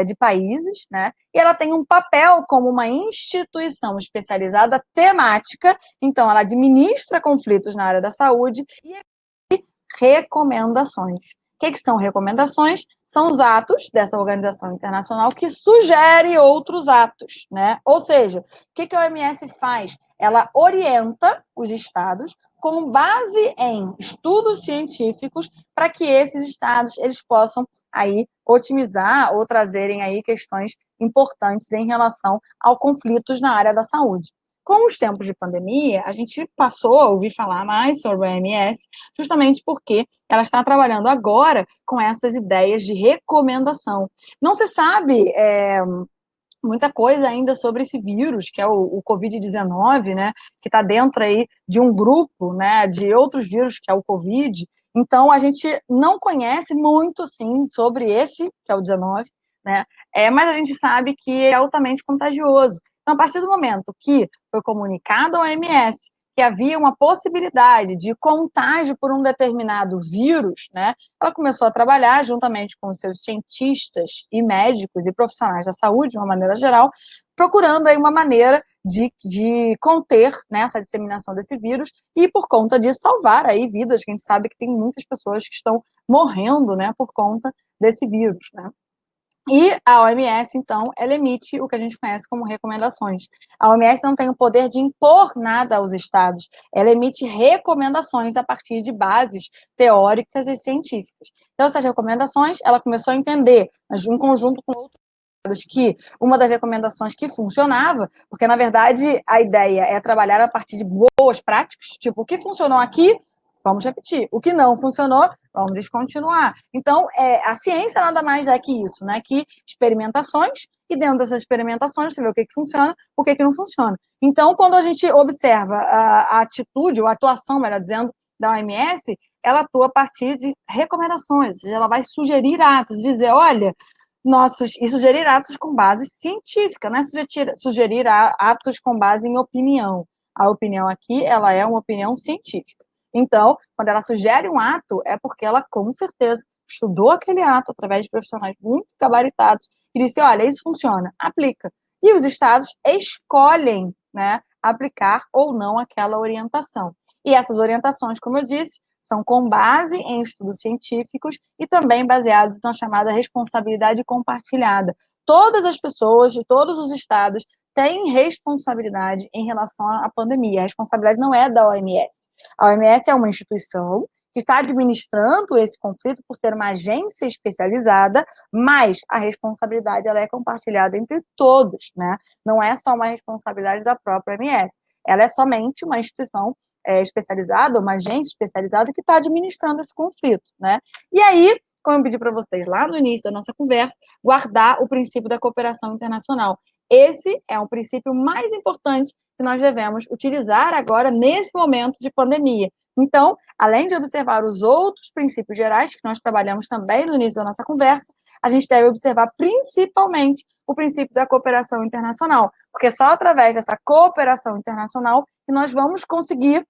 Speaker 2: de países, né? E ela tem um papel como uma instituição especializada temática, então ela administra conflitos na área da saúde e recomendações. O que são recomendações? São os atos dessa organização internacional que sugerem outros atos, né? Ou seja, o que a OMS faz? Ela orienta os estados com base em estudos científicos, para que esses estados eles possam aí otimizar ou trazerem aí questões importantes em relação ao conflitos na área da saúde. Com os tempos de pandemia, a gente passou a ouvir falar mais sobre a OMS, justamente porque ela está trabalhando agora com essas ideias de recomendação. Não se sabe muita coisa ainda sobre esse vírus, que é o Covid-19, né, que está dentro aí de um grupo, né, de outros vírus, que é o Covid. Então, a gente não conhece muito, sim, sobre esse, que é o 19, né, mas a gente sabe que é altamente contagioso. Então, a partir do momento que foi comunicado ao OMS que havia uma possibilidade de contágio por um determinado vírus, né, ela começou a trabalhar juntamente com os seus cientistas e médicos e profissionais da saúde, de uma maneira geral, procurando aí uma maneira de conter, né, essa disseminação desse vírus e, por conta disso, salvar aí vidas, que a gente sabe que tem muitas pessoas que estão morrendo, né, por conta desse vírus, né. E a OMS, então, ela emite o que a gente conhece como recomendações. A OMS não tem o poder de impor nada aos estados, ela emite recomendações a partir de bases teóricas e científicas. Então, essas recomendações, ela começou a entender, em conjunto com outros estados, que uma das recomendações que funcionava, porque, na verdade, a ideia é trabalhar a partir de boas práticas, tipo, o que funcionou aqui, vamos repetir. O que não funcionou, vamos descontinuar. Então, a ciência nada mais é que isso, né? Que experimentações, e dentro dessas experimentações você vê o que funciona, o que não funciona. Então, quando a gente observa a atitude, ou a atuação, melhor dizendo, da OMS, ela atua a partir de recomendações, ou seja, ela vai sugerir atos, dizer, olha, e sugerir atos com base científica, não é sugerir atos com base em opinião. A opinião aqui, ela é uma opinião científica. Então, quando ela sugere um ato, é porque ela, com certeza, estudou aquele ato através de profissionais muito gabaritados e disse, olha, isso funciona, aplica. E os estados escolhem, né, aplicar ou não aquela orientação. E essas orientações, como eu disse, são com base em estudos científicos e também baseados na chamada responsabilidade compartilhada. Todas as pessoas de todos os estados têm responsabilidade em relação à pandemia. A responsabilidade não é da OMS. A OMS é uma instituição que está administrando esse conflito por ser uma agência especializada, mas a responsabilidade ela é compartilhada entre todos, né? Não é só uma responsabilidade da própria OMS. Ela é somente uma instituição especializada, uma agência especializada que está administrando esse conflito, né? E aí, como eu pedi para vocês lá no início da nossa conversa, guardar o princípio da cooperação internacional. Esse é um princípio mais importante que nós devemos utilizar agora nesse momento de pandemia. Então, além de observar os outros princípios gerais, que nós trabalhamos também no início da nossa conversa, a gente deve observar principalmente o princípio da cooperação internacional, porque só através dessa cooperação internacional que nós vamos conseguir,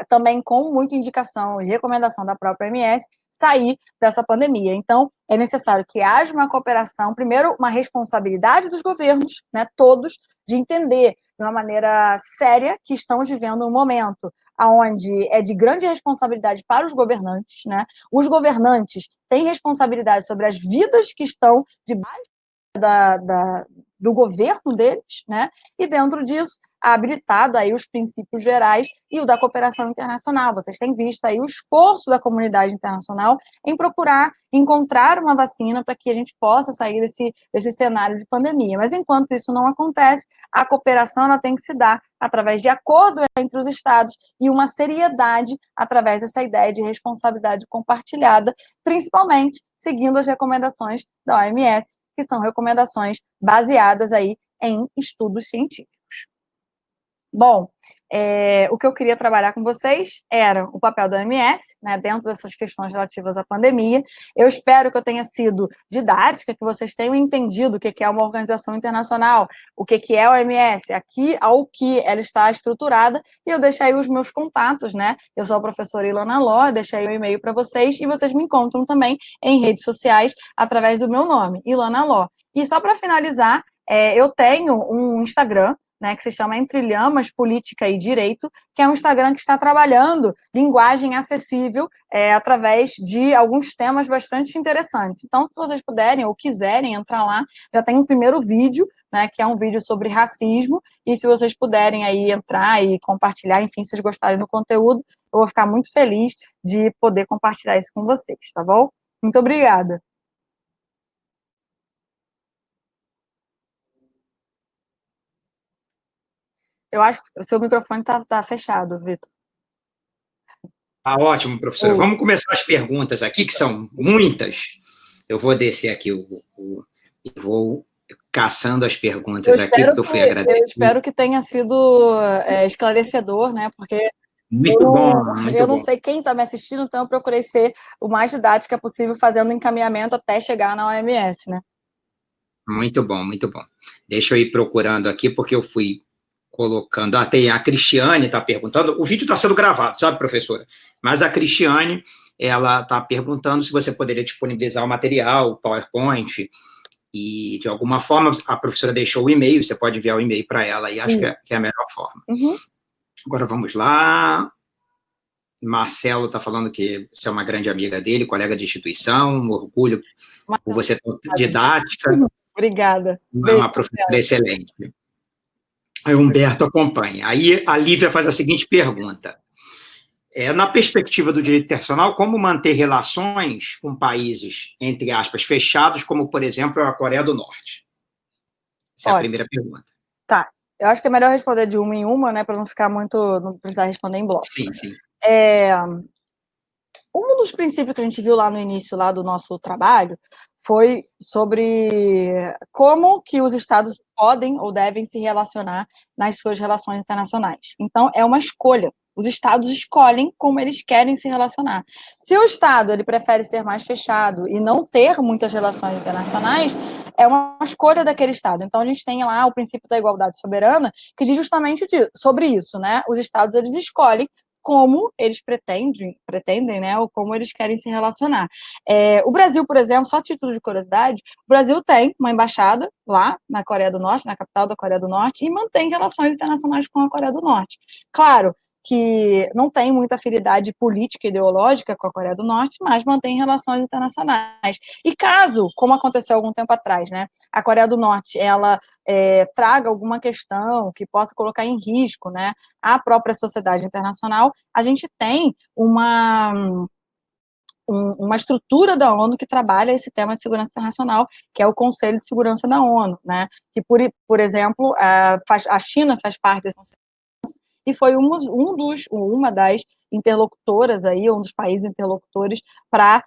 Speaker 2: também com muita indicação e recomendação da própria OMS, sair dessa pandemia. Então, é necessário que haja uma cooperação, primeiro, uma responsabilidade dos governos, né, todos, de entender de uma maneira séria que estamos vivendo um momento onde é de grande responsabilidade para os governantes, né? Os governantes têm responsabilidade sobre as vidas que estão debaixo do governo deles, né? E dentro disso, habilitado aí os princípios gerais e o da cooperação internacional. Vocês têm visto aí o esforço da comunidade internacional em procurar encontrar uma vacina para que a gente possa sair desse cenário de pandemia. Mas enquanto isso não acontece, a cooperação ela tem que se dar através de acordo entre os estados e uma seriedade através dessa ideia de responsabilidade compartilhada, principalmente seguindo as recomendações da OMS, que são recomendações baseadas aí em estudos científicos. Bom, o que eu queria trabalhar com vocês era o papel da OMS, né, dentro dessas questões relativas à pandemia. Eu espero que eu tenha sido didática, que vocês tenham entendido o que é uma organização internacional, o que é a OMS, aqui ao que ela está estruturada, e eu deixei aí os meus contatos, né? Eu sou a professora Ilana Ló, deixei o e-mail para vocês, e vocês me encontram também em redes sociais através do meu nome, Ilana Ló. E só para finalizar, eu tenho um Instagram, né, que se chama Entre Lhamas, Política e Direito, que é um Instagram que está trabalhando linguagem acessível através de alguns temas bastante interessantes. Então, se vocês puderem ou quiserem entrar lá, já tem um primeiro vídeo, né, que é um vídeo sobre racismo, e se vocês puderem aí entrar e compartilhar, enfim, se vocês gostarem do conteúdo, eu vou ficar muito feliz de poder compartilhar isso com vocês, tá bom? Muito obrigada. Eu acho que o seu microfone tá fechado, Vitor.
Speaker 1: Tá ótimo, professora. Vamos começar as perguntas aqui, que são muitas. Eu vou descer aqui e vou caçando as perguntas aqui, porque eu fui agradecido.
Speaker 2: Eu espero que tenha sido esclarecedor, né? Porque
Speaker 1: muito
Speaker 2: eu não
Speaker 1: bom.
Speaker 2: sei quem está me assistindo, então eu procurei ser o mais didática possível, fazendo encaminhamento até chegar na OMS, né?
Speaker 1: Muito bom, muito bom. Deixa eu ir procurando aqui, porque eu fui colocando. Ah, tem a Cristiane está perguntando. O vídeo está sendo gravado, sabe, professora? Mas a Cristiane, ela está perguntando se você poderia disponibilizar o material, o PowerPoint, e de alguma forma a professora deixou o e-mail, você pode enviar o e-mail para ela, e acho que é a melhor forma.
Speaker 2: Uhum.
Speaker 1: Agora vamos lá. Marcelo está falando que você é uma grande amiga dele, colega de instituição, um orgulho por você ser didática.
Speaker 2: Obrigada.
Speaker 1: Uma professora excelente. Aí o Humberto acompanha. Aí a Lívia faz a seguinte pergunta. Na perspectiva do direito internacional, como manter relações com países, entre aspas, fechados, como, por exemplo, a Coreia do Norte? Essa é a primeira pergunta.
Speaker 2: Tá. Eu acho que é melhor responder de uma em uma, né, para não ficar muito, não precisar responder em bloco.
Speaker 1: Sim, sim.
Speaker 2: Um dos princípios que a gente viu lá no início lá do nosso trabalho foi sobre como que os estados podem ou devem se relacionar nas suas relações internacionais. Então, é uma escolha. Os estados escolhem como eles querem se relacionar. Se o estado ele prefere ser mais fechado e não ter muitas relações internacionais, é uma escolha daquele estado. Então, a gente tem lá o princípio da igualdade soberana, que diz justamente sobre isso, né? Os estados eles escolhem como eles pretendem, né, ou como eles querem se relacionar. O Brasil, por exemplo, só título de curiosidade, o Brasil tem uma embaixada lá na Coreia do Norte, na capital da Coreia do Norte, e mantém relações internacionais com a Coreia do Norte. Claro que não tem muita afinidade política e ideológica com a Coreia do Norte, mas mantém relações internacionais. E caso, como aconteceu algum tempo atrás, né, a Coreia do Norte, ela traga alguma questão que possa colocar em risco, né, a própria sociedade internacional, a gente tem uma estrutura da ONU que trabalha esse tema de segurança internacional, que é o Conselho de Segurança da ONU, né? Que, por exemplo, a China faz parte desse conselho e foi uma das interlocutoras aí, um dos países interlocutores para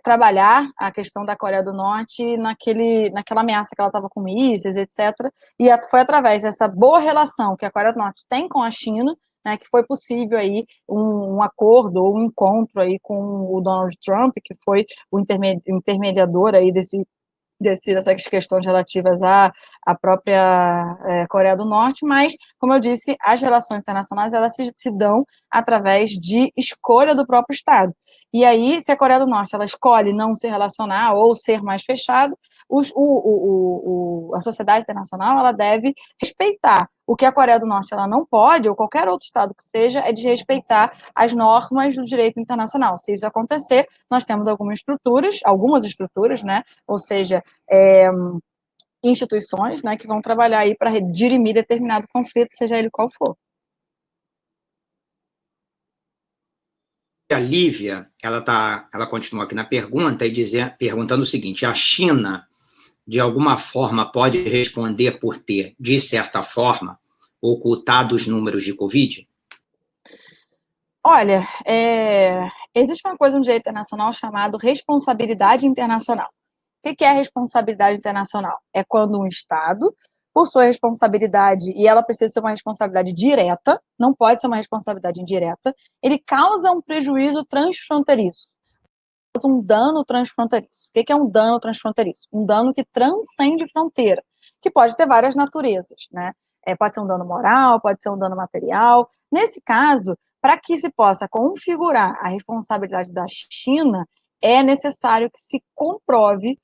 Speaker 2: trabalhar a questão da Coreia do Norte naquela ameaça que ela estava com mísseis, etc. E foi através dessa boa relação que a Coreia do Norte tem com a China, né, que foi possível aí um acordo ou um encontro aí com o Donald Trump, que foi o intermediador aí dessas questões relativas à própria Coreia do Norte, mas, como eu disse, as relações internacionais elas se dão através de escolha do próprio Estado. E aí, se a Coreia do Norte ela escolhe não se relacionar ou ser mais fechado, a sociedade internacional ela deve respeitar. O que a Coreia do Norte ela não pode, ou qualquer outro Estado que seja, é desrespeitar as normas do direito internacional. Se isso acontecer, nós temos algumas estruturas, né? Ou seja, instituições, né, que vão trabalhar aí para dirimir determinado conflito, seja ele qual for.
Speaker 1: A Lívia, ela continua aqui na pergunta e perguntando o seguinte: a China, de alguma forma, pode responder por ter, de certa forma, ocultado os números de Covid?
Speaker 2: Olha, existe uma coisa no direito internacional chamado responsabilidade internacional. O que é responsabilidade internacional? É quando um Estado, por sua responsabilidade, e ela precisa ser uma responsabilidade direta, não pode ser uma responsabilidade indireta, ele causa um prejuízo transfronteiriço, um dano transfronteiriço. O que é um dano transfronteiriço? Um dano que transcende fronteira, que pode ter várias naturezas, né? Pode ser um dano moral, pode ser um dano material. Nesse caso, para que se possa configurar a responsabilidade da China, é necessário que se comprove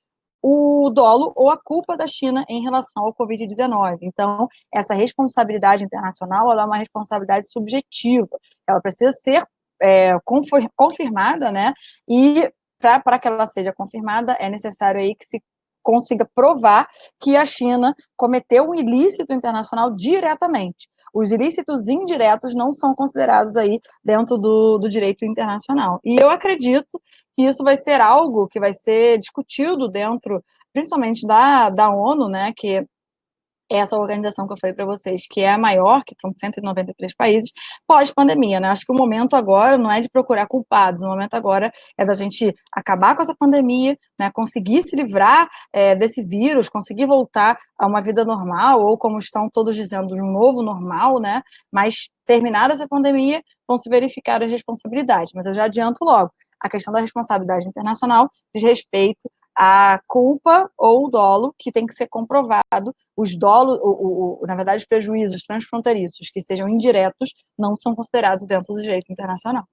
Speaker 2: o dolo ou a culpa da China em relação ao Covid-19. Então, essa responsabilidade internacional, ela é uma responsabilidade subjetiva, ela precisa ser confirmada, né? E para que ela seja confirmada, é necessário aí que se consiga provar que a China cometeu um ilícito internacional diretamente. Os ilícitos indiretos não são considerados aí dentro do direito internacional. E eu acredito que isso vai ser algo que vai ser discutido dentro, principalmente da ONU, né, que essa organização que eu falei para vocês, que é a maior, que são 193 países, pós-pandemia, né? Acho que o momento agora não é de procurar culpados, o momento agora é da gente acabar com essa pandemia, né? Conseguir se livrar desse vírus, conseguir voltar a uma vida normal, ou como estão todos dizendo, um novo normal, né? Mas terminada essa pandemia, vão se verificar as responsabilidades. Mas eu já adianto logo, a questão da responsabilidade internacional diz respeito à culpa ou o dolo que tem que ser comprovado. Os dolos, na verdade, os prejuízos transfronteiriços que sejam indiretos não são considerados dentro do direito internacional.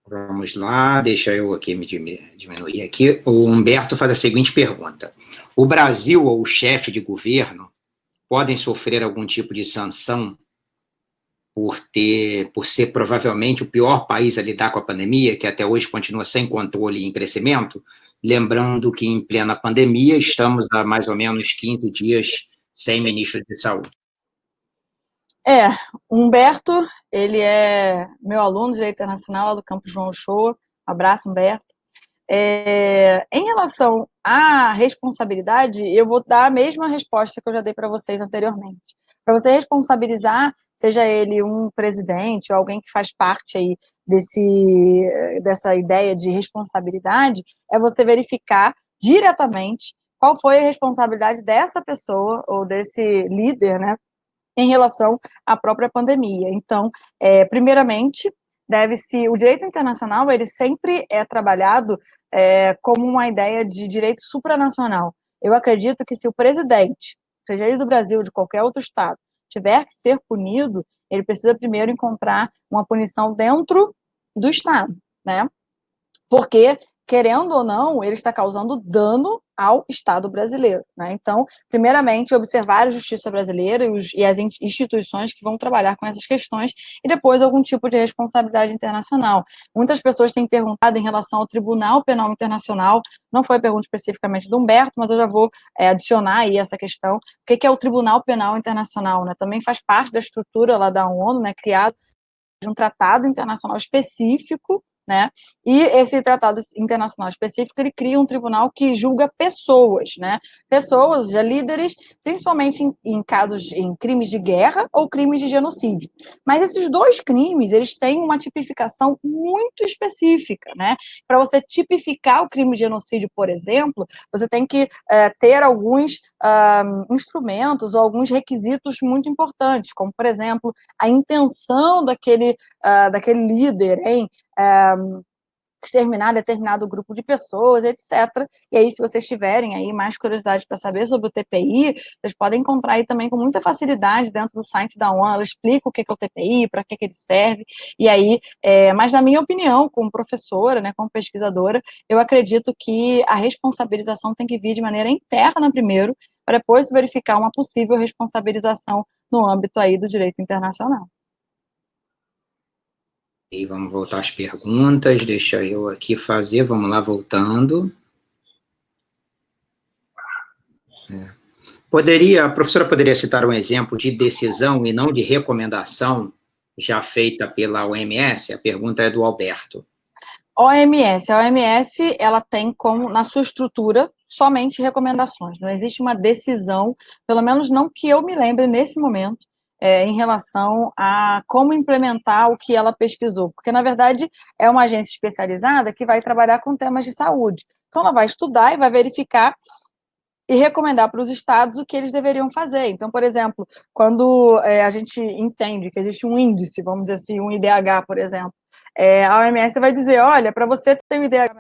Speaker 1: Vamos lá, deixa eu aqui me diminuir aqui. O Humberto faz a seguinte pergunta: o Brasil ou o chefe de governo podem sofrer algum tipo de sanção por ser provavelmente o pior país a lidar com a pandemia, que até hoje continua sem controle e em crescimento, lembrando que em plena pandemia estamos há mais ou menos 15 dias sem ministro de saúde.
Speaker 2: Humberto, ele é meu aluno de Direito Internacional lá do Campus João Uchoa. Um abraço, Humberto. Em relação à responsabilidade, eu vou dar a mesma resposta que eu já dei para vocês anteriormente. Para você responsabilizar, seja ele um presidente ou alguém que faz parte aí dessa ideia de responsabilidade, é você verificar diretamente qual foi a responsabilidade dessa pessoa ou desse líder, né, em relação à própria pandemia. Então, primeiramente, o direito internacional, ele sempre é trabalhado como uma ideia de direito supranacional. Eu acredito que se o presidente, seja ele do Brasil ou de qualquer outro estado, tiver que ser punido, ele precisa primeiro encontrar uma punição dentro do estado, né? Porque, querendo ou não, ele está causando dano ao Estado brasileiro, né? Então, primeiramente, observar a justiça brasileira e as instituições que vão trabalhar com essas questões e depois algum tipo de responsabilidade internacional. Muitas pessoas têm perguntado em relação ao Tribunal Penal Internacional, não foi a pergunta especificamente do Humberto, mas eu já vou adicionar aí essa questão. O que é o Tribunal Penal Internacional, né? Também faz parte da estrutura lá da ONU, né? Criado de um tratado internacional específico, né? E esse tratado internacional específico, ele cria um tribunal que julga pessoas, né? Pessoas, já líderes, principalmente em casos, em crimes de guerra ou crimes de genocídio. Mas esses dois crimes, eles têm uma tipificação muito específica, né? Para você tipificar o crime de genocídio, por exemplo, você tem que ter alguns instrumentos ou alguns requisitos muito importantes, como, por exemplo, a intenção daquele líder em exterminar determinado grupo de pessoas, etc. E aí, se vocês tiverem aí mais curiosidade para saber sobre o TPI, vocês podem encontrar aí também com muita facilidade dentro do site da ONU. Ela explica o que é o TPI, para que ele serve. E aí, mas na minha opinião, como professora, né, como pesquisadora, eu acredito que a responsabilização tem que vir de maneira interna primeiro, para depois verificar uma possível responsabilização no âmbito aí do direito internacional.
Speaker 1: E vamos voltar às perguntas, deixa eu aqui fazer, vamos lá, voltando. A professora poderia citar um exemplo de decisão e não de recomendação já feita pela OMS? A pergunta é do Alberto.
Speaker 2: A OMS, ela tem como, na sua estrutura, somente recomendações. Não existe uma decisão, pelo menos não que eu me lembre nesse momento, em relação a como implementar o que ela pesquisou. Porque, na verdade, é uma agência especializada que vai trabalhar com temas de saúde. Então, ela vai estudar e vai verificar e recomendar para os estados o que eles deveriam fazer. Então, por exemplo, quando a gente entende que existe um índice, vamos dizer assim, um IDH, por exemplo, a OMS vai dizer, olha, para você ter um IDH,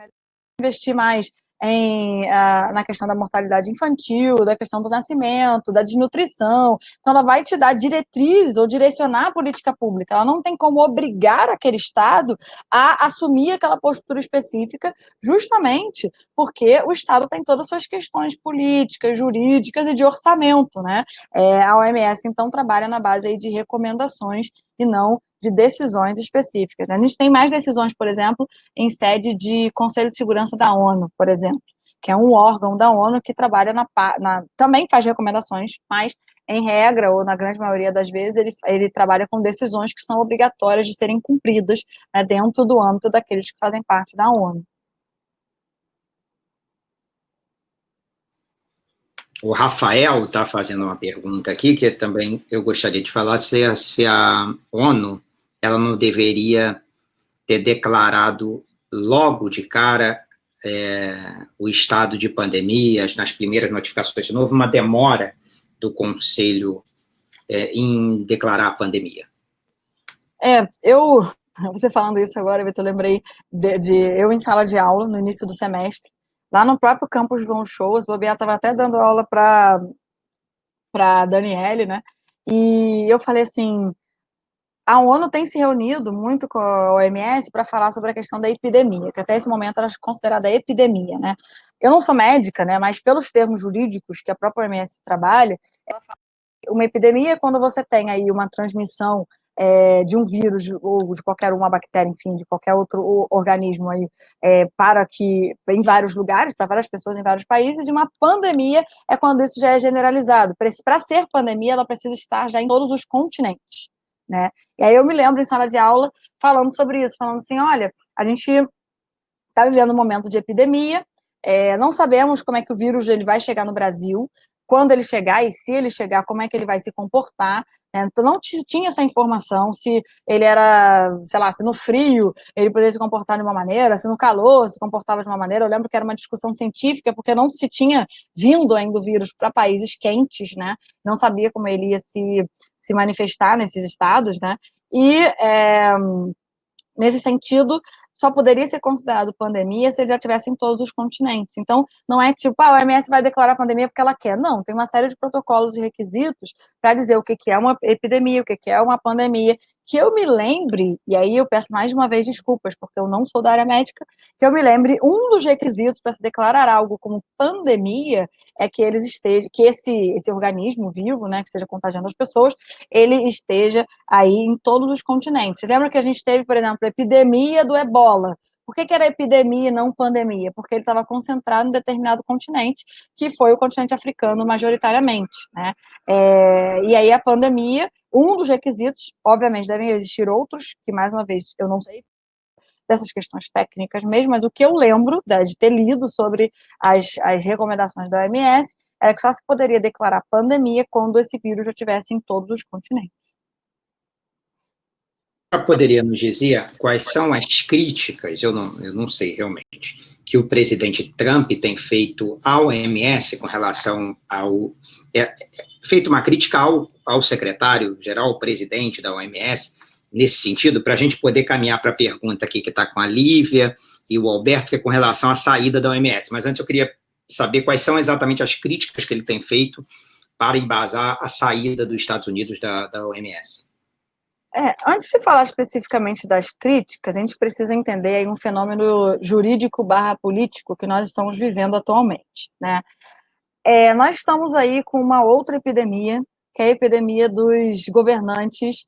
Speaker 2: investir mais na questão da mortalidade infantil, da questão do nascimento, da desnutrição. Então, ela vai te dar diretrizes ou direcionar a política pública. Ela não tem como obrigar aquele Estado a assumir aquela postura específica, justamente porque o Estado tem todas as suas questões políticas, jurídicas e de orçamento, né? A OMS, então, trabalha na base aí de recomendações e não de decisões específicas, né? A gente tem mais decisões, por exemplo, em sede de Conselho de Segurança da ONU, por exemplo, que é um órgão da ONU que trabalha também faz recomendações, mas, em regra, ou na grande maioria das vezes, ele trabalha com decisões que são obrigatórias de serem cumpridas, né, dentro do âmbito daqueles que fazem parte da ONU.
Speaker 1: O Rafael está fazendo uma pergunta aqui, que também eu gostaria de falar, se a ONU ela não deveria ter declarado logo de cara o estado de pandemia, nas primeiras notificações. Não houve uma demora do Conselho em declarar a pandemia.
Speaker 2: Você falando isso agora, Vitor, eu lembrei de eu em sala de aula, no início do semestre, lá no próprio campus João Shoas, o Bobear estava até dando aula para Daniele, né? E eu falei assim, a ONU tem se reunido muito com a OMS para falar sobre a questão da epidemia, que até esse momento era considerada epidemia, né? Eu não sou médica, né? Mas pelos termos jurídicos que a própria OMS trabalha, ela fala que uma epidemia é quando você tem aí uma transmissão de um vírus ou de qualquer uma bactéria, enfim, de qualquer outro organismo aí, em vários lugares, para várias pessoas em vários países, e uma pandemia é quando isso já é generalizado. Para ser pandemia, ela precisa estar já em todos os continentes, né? E aí eu me lembro em sala de aula falando sobre isso, falando assim, olha, a gente está vivendo um momento de epidemia, não sabemos como é que o vírus ele vai chegar no Brasil, quando ele chegar e se ele chegar, como é que ele vai se comportar, né? Então não tinha essa informação, se ele era, sei lá, se no frio ele poderia se comportar de uma maneira, se no calor se comportava de uma maneira. Eu lembro que era uma discussão científica, porque não se tinha vindo ainda o vírus para países quentes, né? Não sabia como ele ia se manifestar nesses estados, né? E, nesse sentido, só poderia ser considerado pandemia se ele já tivesse em todos os continentes. Então, não é tipo, a OMS vai declarar pandemia porque ela quer. Não, tem uma série de protocolos e requisitos para dizer o que é uma epidemia, o que é uma pandemia. Que eu me lembre, e aí eu peço mais uma vez desculpas, porque eu não sou da área médica, que eu me lembre, um dos requisitos para se declarar algo como pandemia é que que esse organismo vivo, né, que esteja contagiando as pessoas, ele esteja aí em todos os continentes. Você lembra que a gente teve, por exemplo, a epidemia do ebola? Por que era epidemia e não pandemia? Porque ele estava concentrado em determinado continente, que foi o continente africano majoritariamente, né? E aí a pandemia, um dos requisitos, obviamente devem existir outros, que mais uma vez eu não sei dessas questões técnicas mesmo, mas o que eu lembro de ter lido sobre as recomendações da OMS era que só se poderia declarar pandemia quando esse vírus já estivesse em todos os continentes.
Speaker 1: Poderia nos dizer quais são as críticas, eu não sei realmente, que o presidente Trump tem feito à OMS com relação feito uma crítica ao secretário-geral, presidente da OMS, nesse sentido, para a gente poder caminhar para a pergunta aqui que está com a Lívia e o Alberto, que é com relação à saída da OMS. Mas antes eu queria saber quais são exatamente as críticas que ele tem feito para embasar a saída dos Estados Unidos da OMS.
Speaker 2: Antes de falar especificamente das críticas, a gente precisa entender aí um fenômeno jurídico/político que nós estamos vivendo atualmente, né? Nós estamos aí com uma outra epidemia, que é a epidemia dos governantes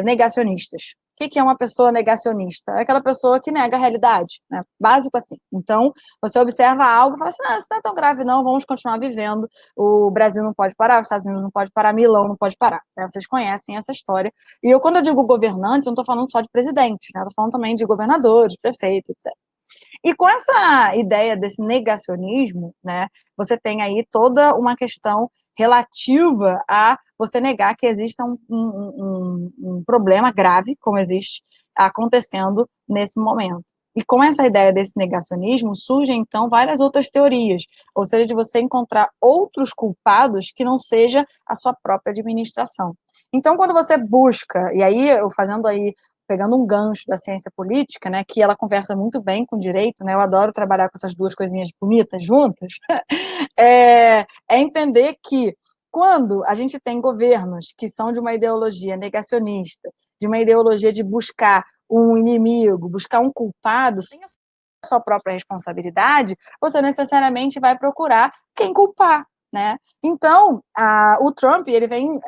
Speaker 2: negacionistas. O que é uma pessoa negacionista? É aquela pessoa que nega a realidade, né? Básico assim. Então, você observa algo e fala assim, não, isso não é tão grave não, vamos continuar vivendo, o Brasil não pode parar, os Estados Unidos não pode parar, Milão não pode parar, né? Vocês conhecem essa história. E quando eu digo governantes, eu não estou falando só de presidentes, né? Estou falando também de governadores, prefeitos, etc. E com essa ideia desse negacionismo, né, você tem aí toda uma questão relativa a você negar que exista um problema grave, como existe, acontecendo nesse momento. E com essa ideia desse negacionismo, surgem, então, várias outras teorias, ou seja, de você encontrar outros culpados que não seja a sua própria administração. Então, quando você busca, e aí eu fazendo aí pegando um gancho da ciência política, né, que ela conversa muito bem com o direito, né, eu adoro trabalhar com essas duas coisinhas bonitas juntas, é entender que quando a gente tem governos que são de uma ideologia negacionista, de uma ideologia de buscar um inimigo, buscar um culpado, sem a sua própria responsabilidade, você necessariamente vai procurar quem culpar, né? Então, o Trump, ele vem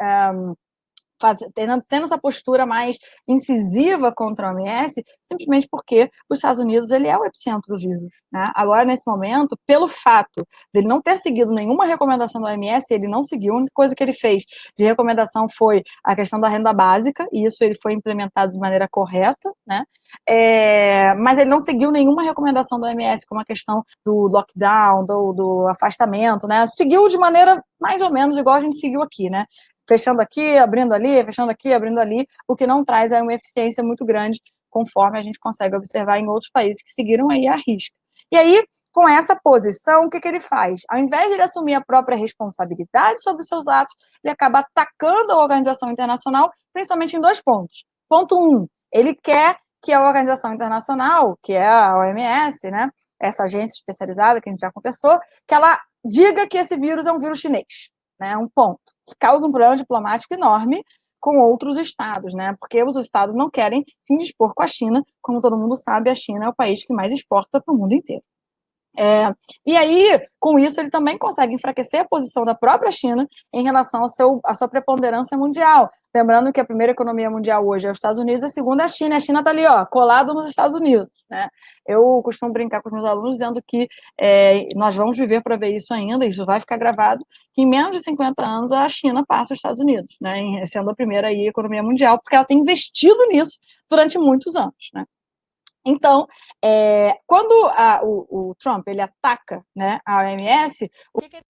Speaker 2: tendo essa postura mais incisiva contra a OMS, simplesmente porque os Estados Unidos ele é o epicentro do vírus, né? Agora, nesse momento, pelo fato dele não ter seguido nenhuma recomendação da OMS, ele não seguiu, a única coisa que ele fez de recomendação foi a questão da renda básica, e isso ele foi implementado de maneira correta, né? Mas ele não seguiu nenhuma recomendação da OMS, como a questão do lockdown, do afastamento, né? Seguiu de maneira mais ou menos igual a gente seguiu aqui, né? Fechando aqui, abrindo ali, o que não traz aí uma eficiência muito grande, conforme a gente consegue observar em outros países que seguiram aí a risca. E aí, com essa posição, o que ele faz? Ao invés de ele assumir a própria responsabilidade sobre os seus atos, ele acaba atacando a organização internacional, principalmente em 2 pontos. Ponto 1, ele quer que a organização internacional, que é a OMS, né, essa agência especializada que a gente já conversou, que ela diga que esse vírus é um vírus chinês, né, um ponto, que causa um problema diplomático enorme com outros estados, né, porque os estados não querem se indispor com a China, como todo mundo sabe, a China é o país que mais exporta para o mundo inteiro. E aí, com isso, ele também consegue enfraquecer a posição da própria China em relação à sua preponderância mundial. Lembrando que a primeira economia mundial hoje é os Estados Unidos, a segunda é a China. A China está ali, ó, colado nos Estados Unidos, né? Eu costumo brincar com os meus alunos dizendo que nós vamos viver para ver isso ainda, isso vai ficar gravado, que em menos de 50 anos a China passa os Estados Unidos, né? Sendo a primeira aí, economia mundial, porque ela tem investido nisso durante muitos anos, né? Então, quando o Trump ele ataca, né, a OMS, o que ele está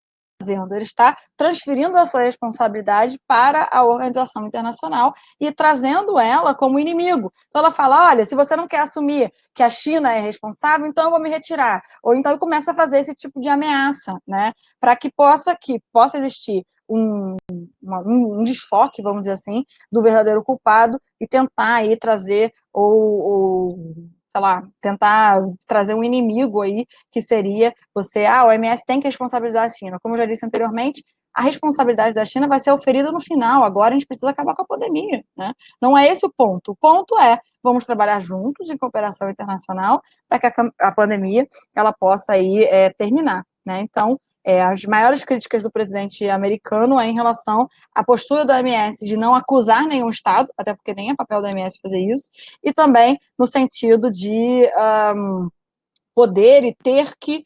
Speaker 2: fazendo? Ele está transferindo a sua responsabilidade para a organização internacional e trazendo ela como inimigo. Então, ela fala, olha, se você não quer assumir que a China é responsável, então eu vou me retirar. Ou então ele começa a fazer esse tipo de ameaça, né, para que possa existir um desfoque, vamos dizer assim, do verdadeiro culpado e tentar aí trazer ou sei lá, tentar trazer um inimigo aí, que seria a OMS tem que responsabilizar a China. Como eu já disse anteriormente, a responsabilidade da China vai ser oferida no final, agora a gente precisa acabar com a pandemia, né? Não é esse o ponto é, vamos trabalhar juntos em cooperação internacional para que a pandemia ela possa aí terminar, né? Então, as maiores críticas do presidente americano é em relação à postura da OMS de não acusar nenhum Estado, até porque nem é papel da OMS fazer isso, e também no sentido de poder e ter que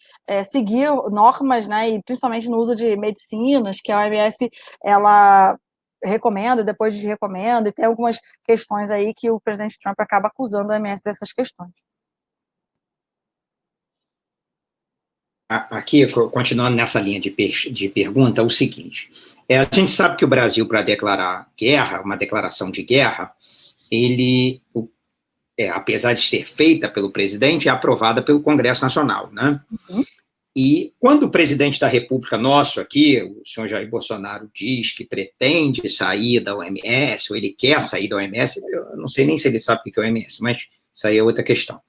Speaker 2: seguir normas, né, e principalmente no uso de medicinas, que a OMS ela recomenda, depois desrecomenda, e tem algumas questões aí que o presidente Trump acaba acusando a OMS dessas questões.
Speaker 1: Aqui, continuando nessa linha de pergunta, é o seguinte: a gente sabe que o Brasil, para declarar guerra, uma declaração de guerra, ele, apesar de ser feita pelo presidente, é aprovada pelo Congresso Nacional, né?
Speaker 2: Uhum.
Speaker 1: E quando o presidente da República nosso aqui, o senhor Jair Bolsonaro, diz que pretende sair da OMS, ou ele quer sair da OMS, eu não sei nem se ele sabe o que é a OMS, mas isso aí é outra questão.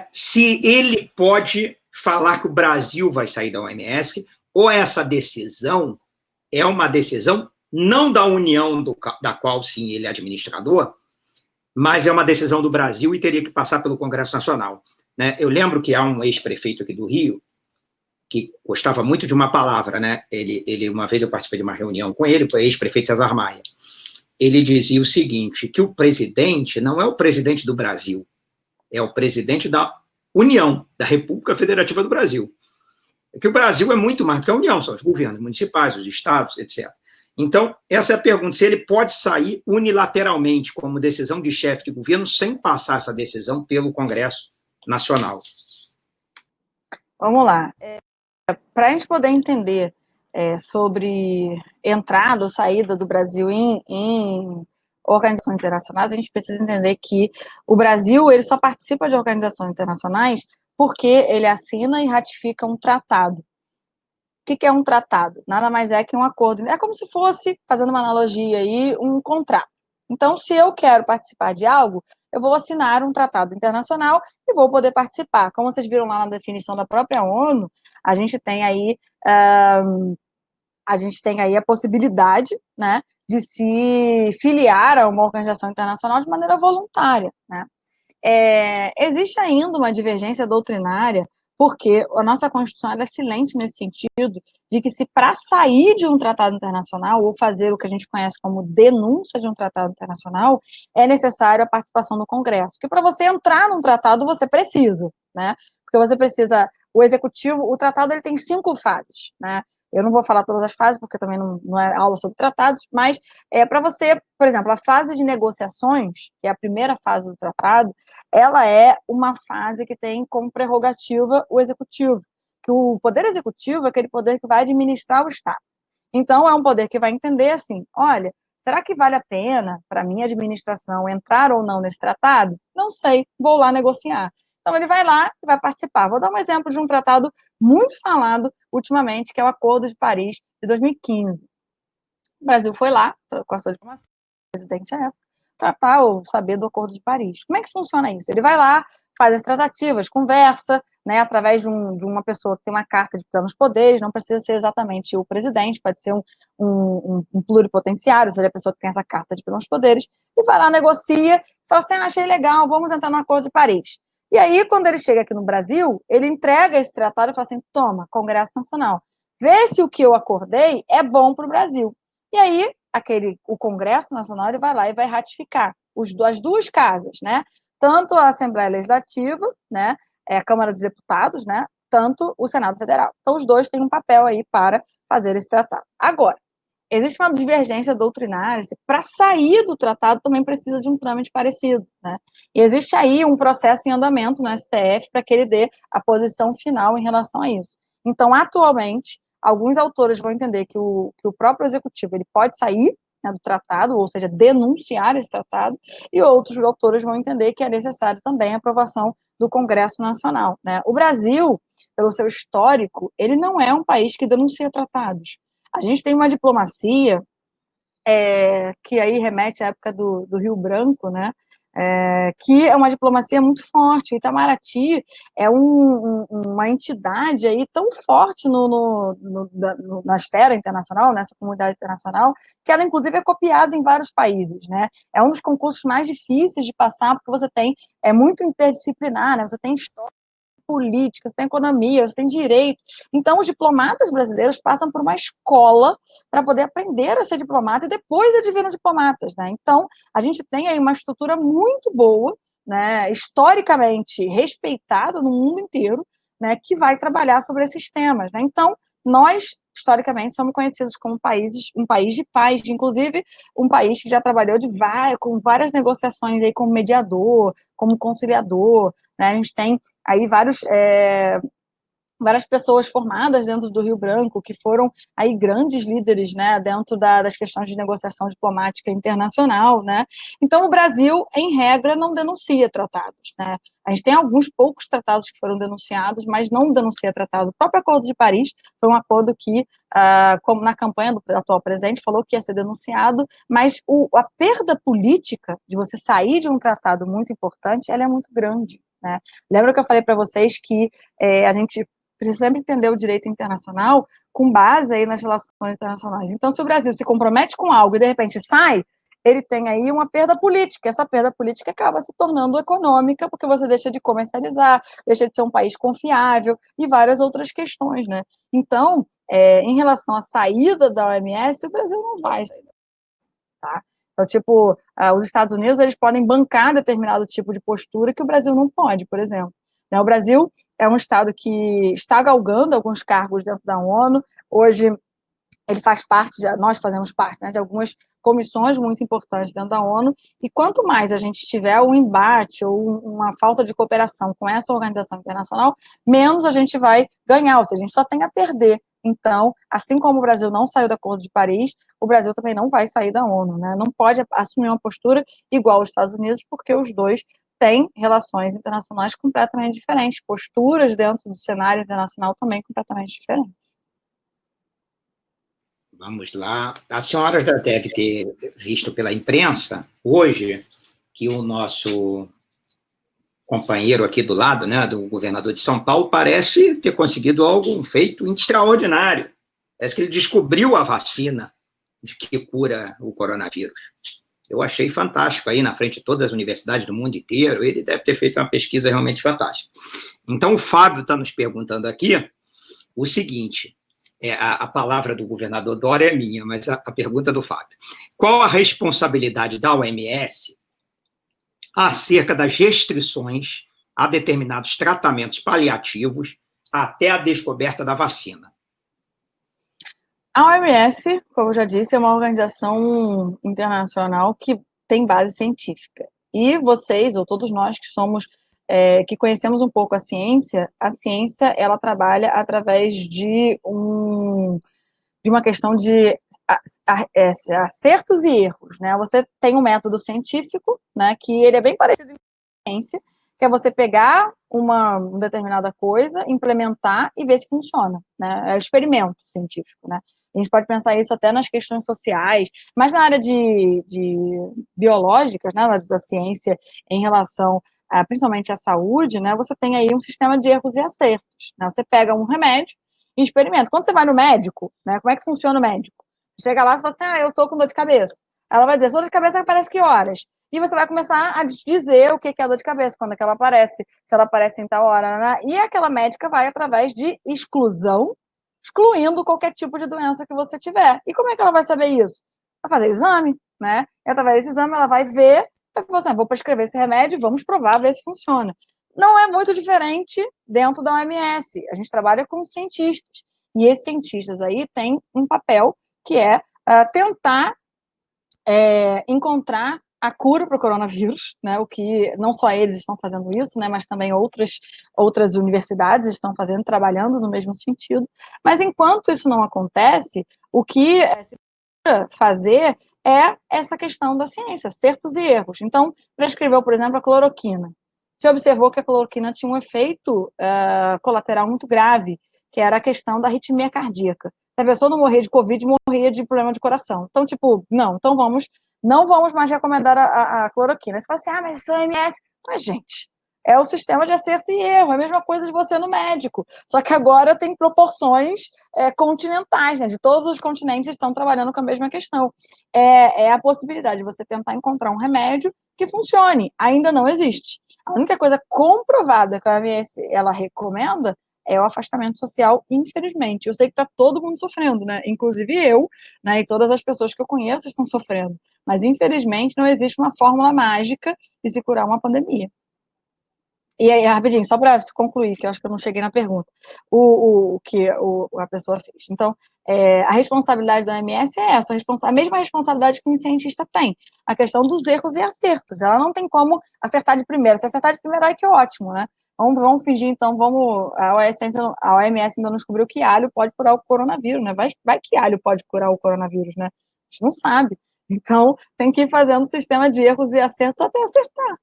Speaker 1: Se ele pode falar que o Brasil vai sair da OMS, ou essa decisão é uma decisão não da União, da qual, sim, ele é administrador, mas é uma decisão do Brasil e teria que passar pelo Congresso Nacional, né? Eu lembro que há um ex-prefeito aqui do Rio que gostava muito de uma palavra, né? Uma vez eu participei de uma reunião com ele, foi ex-prefeito Cesar Maia. Ele dizia o seguinte, que o presidente não é o presidente do Brasil, é o presidente da União, da República Federativa do Brasil. Que o Brasil é muito mais do que a União, são os governos municipais, os estados, etc. Então, essa é a pergunta, se ele pode sair unilateralmente como decisão de chefe de governo sem passar essa decisão pelo Congresso Nacional.
Speaker 2: Vamos lá. Para a gente poder entender sobre entrada ou saída do Brasil em organizações internacionais, a gente precisa entender que o Brasil ele só participa de organizações internacionais porque ele assina e ratifica um tratado. O que é um tratado? Nada mais é que um acordo. É como se fosse, fazendo uma analogia aí, um contrato, Então, se eu quero participar de algo, eu vou assinar um tratado internacional e vou poder participar. Como vocês viram lá na definição da própria ONU, a gente tem aí a possibilidade, né, de se filiar a uma organização internacional de maneira voluntária, né? Existe ainda uma divergência doutrinária, porque a nossa Constituição é silente nesse sentido, de que se para sair de um tratado internacional, ou fazer o que a gente conhece como denúncia de um tratado internacional, é necessário a participação do Congresso. Que para você entrar num tratado, você precisa, né? Porque você precisa, o executivo, o tratado ele tem 5 fases, né? Eu não vou falar todas as fases, porque também não é aula sobre tratados, mas para você, por exemplo, a fase de negociações, que é a primeira fase do tratado, ela é uma fase que tem como prerrogativa o executivo, que o poder executivo é aquele poder que vai administrar o Estado. Então, é um poder que vai entender assim, olha, será que vale a pena para a minha administração entrar ou não nesse tratado? Não sei, vou lá negociar. Então, ele vai lá e vai participar. Vou dar um exemplo de um tratado muito falado ultimamente, que é o Acordo de Paris de 2015. O Brasil foi lá, com a sua diplomacia, o presidente à época, tratar ou saber do Acordo de Paris. Como é que funciona isso? Ele vai lá, faz as tratativas, conversa, né, através de uma pessoa que tem uma carta de plenos poderes, não precisa ser exatamente o presidente, pode ser um pluripotenciário, ou seja, a pessoa que tem essa carta de plenos poderes, e vai lá, negocia, fala assim, achei legal, vamos entrar no Acordo de Paris. E aí, quando ele chega aqui no Brasil, ele entrega esse tratado e fala assim, toma, Congresso Nacional, vê se o que eu acordei é bom para o Brasil. E aí, o Congresso Nacional ele vai lá e vai ratificar as duas casas, né? Tanto a Assembleia Legislativa, né? A Câmara dos Deputados, né? Tanto o Senado Federal. Então, os dois têm um papel aí para fazer esse tratado. Agora, existe uma divergência doutrinária, para sair do tratado também precisa de um trâmite parecido, né? E existe aí um processo em andamento no STF para que ele dê a posição final em relação a isso. Então, atualmente, alguns autores vão entender que o próprio executivo ele pode sair, né, do tratado, ou seja, denunciar esse tratado, e outros autores vão entender que é necessário também a aprovação do Congresso Nacional, né? O Brasil, pelo seu histórico, ele não é um país que denuncia tratados. A gente tem uma diplomacia que aí remete à época do Rio Branco, né? Que é uma diplomacia muito forte. O Itamaraty é uma entidade aí tão forte na esfera internacional, nessa comunidade internacional, que ela, inclusive, é copiada em vários países, né? É um dos concursos mais difíceis de passar, porque você tem, é muito interdisciplinar, né? Você tem história, política, você tem economia, você tem direito. Então, os diplomatas brasileiros passam por uma escola para poder aprender a ser diplomata e depois adviram diplomatas, né? Então, a gente tem aí uma estrutura muito boa, né, historicamente respeitada no mundo inteiro, né, que vai trabalhar sobre esses temas, né? Então, nós historicamente somos conhecidos como um país de paz, inclusive um país que já trabalhou com várias negociações aí como mediador, como conciliador, né? A gente tem aí várias pessoas formadas dentro do Rio Branco, que foram aí grandes líderes, né, dentro das questões de negociação diplomática internacional, né? Então, o Brasil, em regra, não denuncia tratados, né? A gente tem alguns poucos tratados que foram denunciados, mas não denuncia tratados. O próprio Acordo de Paris foi um acordo que, como na campanha do atual presidente, falou que ia ser denunciado, mas a perda política de você sair de um tratado muito importante, ela é muito grande, né? Lembra que eu falei para vocês que a gente precisa sempre entender o direito internacional com base aí nas relações internacionais. Então, se o Brasil se compromete com algo e, de repente, sai, ele tem aí uma perda política. Essa perda política acaba se tornando econômica, porque você deixa de comercializar, deixa de ser um país confiável e várias outras questões, né? Então, em relação à saída da OMS, o Brasil não vai sair, tá? Então, tipo, os Estados Unidos, eles podem bancar determinado tipo de postura que o Brasil não pode, por exemplo. O Brasil é um Estado que está galgando alguns cargos dentro da ONU. Hoje, ele faz parte, nós fazemos parte, né, de algumas comissões muito importantes dentro da ONU, e quanto mais a gente tiver um embate ou uma falta de cooperação com essa organização internacional, menos a gente vai ganhar, ou seja, a gente só tem a perder. Então, assim como o Brasil não saiu do Acordo de Paris, o Brasil também não vai sair da ONU, né? Não pode assumir uma postura igual aos Estados Unidos, porque os dois têm relações internacionais completamente diferentes, posturas dentro do cenário internacional também completamente diferentes.
Speaker 1: Vamos lá. A senhora já deve ter visto pela imprensa, hoje, que o nosso companheiro aqui do lado, né, do governador de São Paulo, parece ter conseguido um feito extraordinário. Parece que ele descobriu a vacina de que cura o coronavírus. Eu achei fantástico aí, na frente de todas as universidades do mundo inteiro. Ele deve ter feito uma pesquisa realmente fantástica. Então, o Fábio está nos perguntando aqui o seguinte, a palavra do governador Dória é minha, mas a pergunta é do Fábio. Qual a responsabilidade da OMS acerca das restrições a determinados tratamentos paliativos até a descoberta da vacina?
Speaker 2: A OMS, como eu já disse, é uma organização internacional que tem base científica. E vocês, ou todos nós que somos, que conhecemos um pouco a ciência, ela trabalha através de uma questão de acertos e erros, né? Você tem um método científico, né, que ele é bem parecido com a ciência, que é você pegar uma determinada coisa, implementar e ver se funciona, né? É experimento científico, né? A gente pode pensar isso até nas questões sociais, mas na área de biológicas, né, da ciência em relação principalmente à saúde, né, você tem aí um sistema de erros e acertos, né? Você pega um remédio e experimenta. Quando você vai no médico, né, como é que funciona o médico? Chega lá e fala assim, eu tô com dor de cabeça. Ela vai dizer, sua dor de cabeça aparece que horas? E você vai começar a dizer o que é a dor de cabeça, quando é que ela aparece, se ela aparece em tal hora, né? E aquela médica vai através de excluindo qualquer tipo de doença que você tiver. E como é que ela vai saber isso? Vai fazer exame, né? E através desse exame ela vai ver, vai falar assim, vou prescrever esse remédio, vamos provar, ver se funciona. Não é muito diferente dentro da OMS. A gente trabalha com cientistas. E esses cientistas aí têm um papel que é tentar encontrar a cura para o coronavírus, né? O que não só eles estão fazendo isso, né? Mas também outras universidades estão fazendo, trabalhando no mesmo sentido. Mas enquanto isso não acontece, o que se precisa fazer é essa questão da ciência, acertos e erros. Então, prescreveu, por exemplo, a cloroquina. Se observou que a cloroquina tinha um efeito colateral muito grave, que era a questão da arritmia cardíaca. Se a pessoa não morria de Covid, morria de problema de coração. Então, não vamos mais recomendar a cloroquina. Você fala assim, mas isso é OMS. Mas, gente, é o sistema de acerto e erro, é a mesma coisa de você no médico. Só que agora tem proporções continentais, né? De todos os continentes estão trabalhando com a mesma questão. É a possibilidade de você tentar encontrar um remédio que funcione. Ainda não existe. A única coisa comprovada que a OMS ela recomenda é o afastamento social, infelizmente. Eu sei que está todo mundo sofrendo, né? Inclusive eu, né? E todas as pessoas que eu conheço estão sofrendo. Mas, infelizmente, não existe uma fórmula mágica de se curar uma pandemia. E aí, rapidinho, só para concluir, que eu acho que eu não cheguei na pergunta, o que a pessoa fez. Então, a responsabilidade da OMS é essa, a mesma responsabilidade que um cientista tem, a questão dos erros e acertos. Ela não tem como acertar de primeira. Se acertar de primeira, que ótimo, né? Vamos fingir, então, a OMS ainda não descobriu que alho pode curar o coronavírus, né? Vai que alho pode curar o coronavírus, né? A gente não sabe. Então, tem que ir fazendo um sistema de erros e acertos até acertar.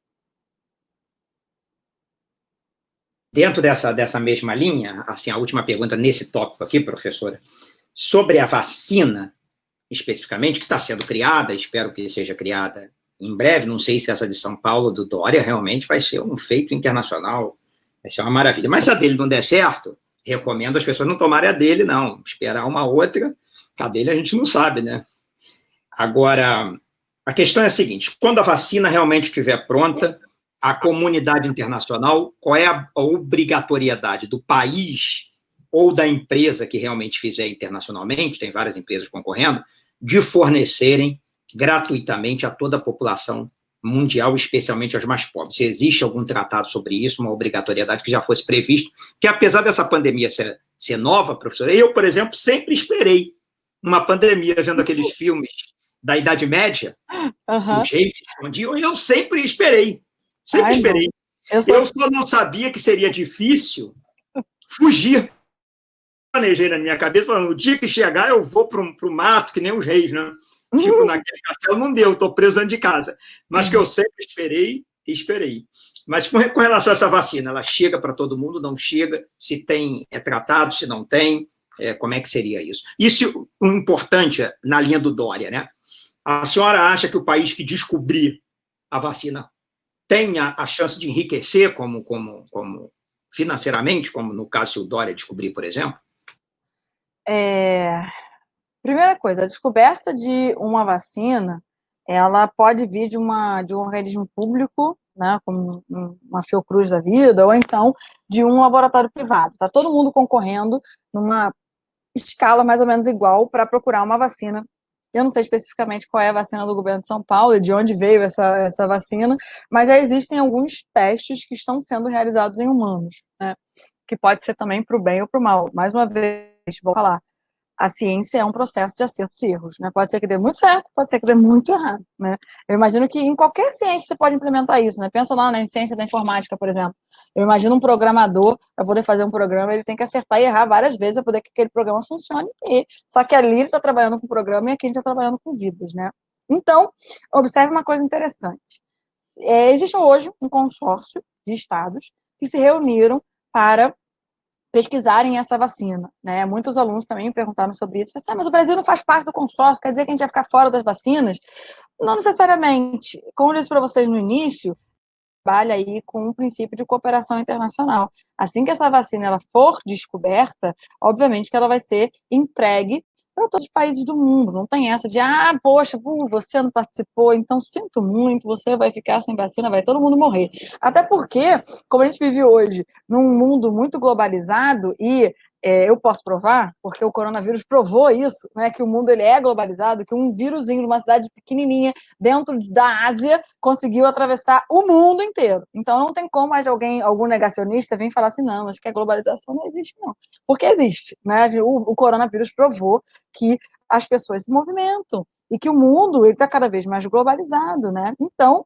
Speaker 1: Dentro dessa mesma linha, assim, a última pergunta nesse tópico aqui, professora, sobre a vacina, especificamente, que está sendo criada, espero que seja criada em breve, não sei se essa de São Paulo, do Dória, realmente vai ser um feito internacional, vai ser uma maravilha. Mas se a dele não der certo, recomendo as pessoas não tomarem a dele, não, esperar uma outra, a dele a gente não sabe, né? Agora, a questão é a seguinte, quando a vacina realmente estiver pronta, a comunidade internacional, qual é a obrigatoriedade do país ou da empresa que realmente fizer internacionalmente, tem várias empresas concorrendo, de fornecerem gratuitamente a toda a população mundial, especialmente aos mais pobres? Se existe algum tratado sobre isso, uma obrigatoriedade que já fosse previsto, que apesar dessa pandemia ser nova, professor, eu, por exemplo, sempre esperei uma pandemia, vendo aqueles filmes da Idade Média, os reis se escondiam, eu sempre esperei. Sempre esperei. Eu só não sabia que seria difícil fugir. Planejei na minha cabeça, falando, no dia que chegar eu vou para o mato, que nem os reis, né? Tipo, naquele castelo não deu, estou preso dentro de casa. Mas que eu sempre esperei. Mas com relação a essa vacina, ela chega para todo mundo, não chega? Se tem, é tratado, se não tem? Como é que seria isso? Isso o importante na linha do Dória, né? A senhora acha que o país que descobrir a vacina tenha a chance de enriquecer como financeiramente, como no caso se o Dória descobrir, por exemplo?
Speaker 2: Primeira coisa, a descoberta de uma vacina, ela pode vir de um organismo público, né, como uma Fiocruz da vida, ou então de um laboratório privado. Está todo mundo concorrendo numa escala mais ou menos igual para procurar uma vacina. Eu não sei especificamente qual é a vacina do governo de São Paulo e de onde veio essa vacina, mas já existem alguns testes que estão sendo realizados em humanos, né, que pode ser também para o bem ou para o mal. Mais uma vez, vou falar, a ciência é um processo de acertos e erros, né? Pode ser que dê muito certo, pode ser que dê muito errado, né? Eu imagino que em qualquer ciência você pode implementar isso, né? Pensa lá na ciência da informática, por exemplo. Eu imagino um programador, para poder fazer um programa, ele tem que acertar e errar várias vezes para poder que aquele programa funcione. Só que ali ele está trabalhando com o programa e aqui a gente está trabalhando com vidas, né? Então, observe uma coisa interessante. Existe hoje um consórcio de estados que se reuniram para pesquisarem essa vacina, né? Muitos alunos também me perguntaram sobre isso. Falaram, mas o Brasil não faz parte do consórcio, quer dizer que a gente vai ficar fora das vacinas? Não necessariamente. Como eu disse para vocês no início, trabalha aí com um princípio de cooperação internacional. Assim que essa vacina ela for descoberta, obviamente que ela vai ser entregue para todos os países do mundo. Não tem essa de, poxa, você não participou, então sinto muito, você vai ficar sem vacina, vai todo mundo morrer. Até porque, como a gente vive hoje num mundo muito globalizado e eu posso provar, porque o coronavírus provou isso, né, que o mundo ele é globalizado, que um vírusinho de uma cidade pequenininha dentro da Ásia conseguiu atravessar o mundo inteiro. Então não tem como mais algum negacionista vir falar assim, não, acho que a globalização não existe, não. Porque existe, né? O coronavírus provou que as pessoas se movimentam e que o mundo está cada vez mais globalizado, né? Então,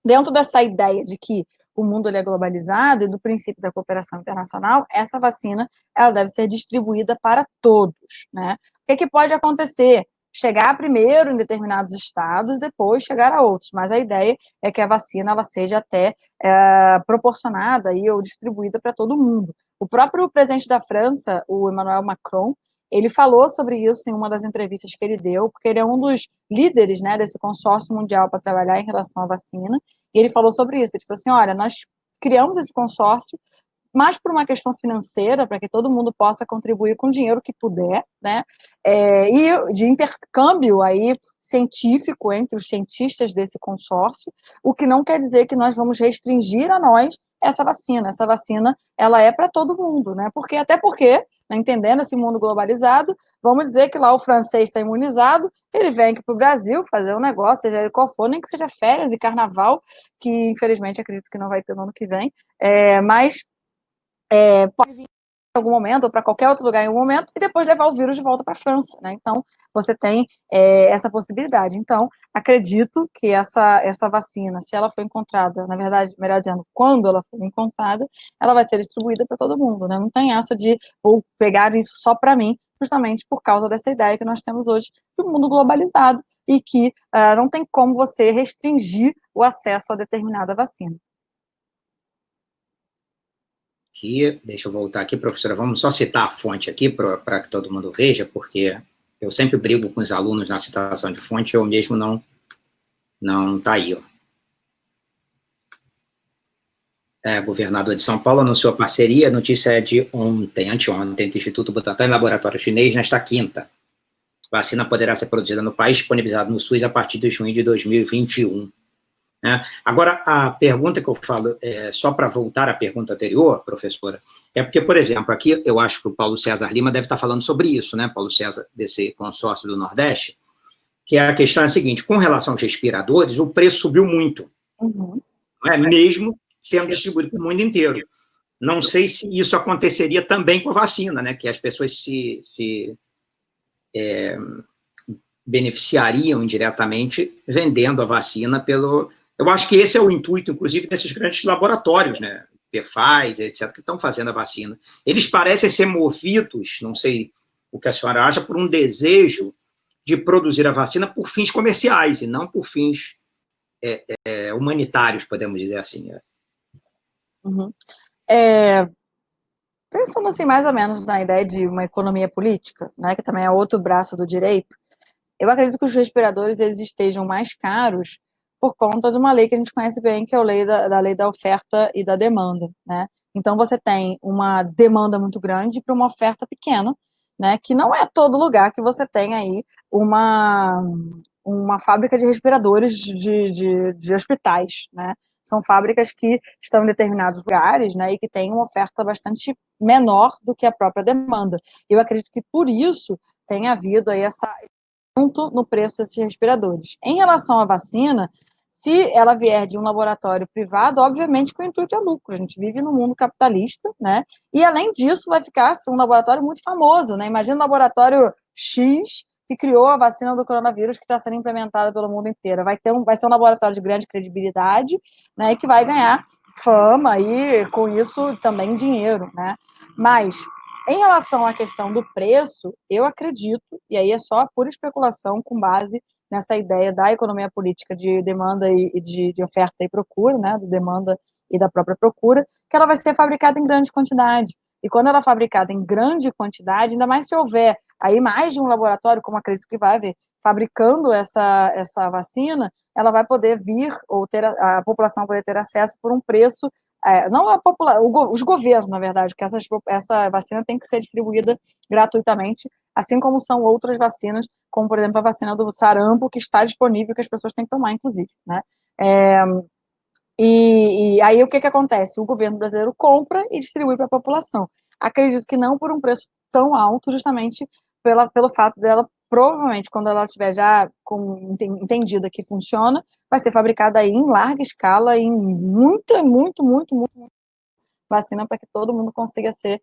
Speaker 2: dentro dessa ideia de que o mundo ele é globalizado e do princípio da cooperação internacional, essa vacina ela deve ser distribuída para todos, né? O que pode acontecer? Chegar primeiro em determinados estados, depois chegar a outros, mas a ideia é que a vacina ela seja até proporcionada ou distribuída para todo mundo. O próprio presidente da França, o Emmanuel Macron, ele falou sobre isso em uma das entrevistas que ele deu, porque ele é um dos líderes, né, desse consórcio mundial para trabalhar em relação à vacina, e ele falou sobre isso. Ele falou assim, olha, nós criamos esse consórcio mais por uma questão financeira, para que todo mundo possa contribuir com o dinheiro que puder, né? E de intercâmbio aí científico entre os cientistas desse consórcio, o que não quer dizer que nós vamos restringir a nós essa vacina. Essa vacina, ela é para todo mundo, né? Até porque, entendendo esse mundo globalizado, vamos dizer que lá o francês está imunizado, ele vem aqui para o Brasil fazer um negócio, seja ele qual for, nem que seja férias e carnaval, que infelizmente acredito que não vai ter no ano que vem, mas pode vir em algum momento, ou para qualquer outro lugar em algum momento, e depois levar o vírus de volta para a França, né? Então, você tem essa possibilidade. Então, acredito que essa vacina, se ela for encontrada, na verdade, melhor dizendo, quando ela for encontrada, ela vai ser distribuída para todo mundo, né? Não tem essa de vou pegar isso só para mim, justamente por causa dessa ideia que nós temos hoje de um mundo globalizado e que não tem como você restringir o acesso a determinada vacina.
Speaker 1: Aqui, deixa eu voltar aqui, professora, vamos só citar a fonte aqui para que todo mundo veja, porque eu sempre brigo com os alunos na citação de fonte, eu mesmo não está aí. Ó. Governador de São Paulo anunciou a parceria, a notícia é de anteontem, entre o Instituto Butantan e Laboratório Chinês, nesta quinta. A vacina poderá ser produzida no país, disponibilizada no SUS a partir de junho de 2021. Né? Agora, a pergunta que eu falo, só para voltar à pergunta anterior, professora, é porque, por exemplo, aqui eu acho que o Paulo César Lima deve estar falando sobre isso, né, Paulo César, desse consórcio do Nordeste, que a questão é a seguinte, com relação aos respiradores, o preço subiu muito, não é? Mesmo sendo distribuído para o mundo inteiro. Não sei se isso aconteceria também com a vacina, né, que as pessoas se beneficiariam indiretamente vendendo a vacina pelo... Eu acho que esse é o intuito, inclusive, desses grandes laboratórios, né? Pfizer, etc., que estão fazendo a vacina. Eles parecem ser movidos, não sei o que a senhora acha, por um desejo de produzir a vacina por fins comerciais e não por fins humanitários, podemos dizer assim.
Speaker 2: Uhum. pensando assim, mais ou menos na ideia de uma economia política, né, que também é outro braço do direito, eu acredito que os respiradores eles estejam mais caros por conta de uma lei que a gente conhece bem, que é a lei da lei da oferta e da demanda, né? Então você tem uma demanda muito grande para uma oferta pequena, né? Que não é todo lugar que você tem aí uma fábrica de respiradores de hospitais, né? São fábricas que estão em determinados lugares, né? E que têm uma oferta bastante menor do que a própria demanda. Eu acredito que por isso tem havido aí essa no preço desses respiradores. Em relação à vacina, se ela vier de um laboratório privado, obviamente que o intuito é lucro. A gente vive num mundo capitalista, né? E além disso, vai ficar assim, um laboratório muito famoso, né? Imagina o laboratório X que criou a vacina do coronavírus que está sendo implementada pelo mundo inteiro. Vai ser um laboratório de grande credibilidade, né? E que vai ganhar fama e com isso também dinheiro, né? Mas em relação à questão do preço, eu acredito, e aí é só pura especulação com base nessa ideia da economia política de demanda e de oferta e procura, né, de demanda e da própria procura, que ela vai ser fabricada em grande quantidade. E quando ela é fabricada em grande quantidade, ainda mais se houver aí mais de um laboratório, como acredito que vai haver, fabricando essa vacina, ela vai poder vir, ou ter a população poder ter acesso por um preço não a os governos, na verdade, que essa vacina tem que ser distribuída gratuitamente, assim como são outras vacinas, como, por exemplo, a vacina do sarampo, que está disponível, que as pessoas têm que tomar, inclusive, né? E aí o que acontece? O governo brasileiro compra e distribui para a população. Acredito que não por um preço tão alto, justamente pelo fato dela, provavelmente, quando ela estiver já entendida que funciona, vai ser fabricada aí em larga escala, em muito vacina para que todo mundo consiga ser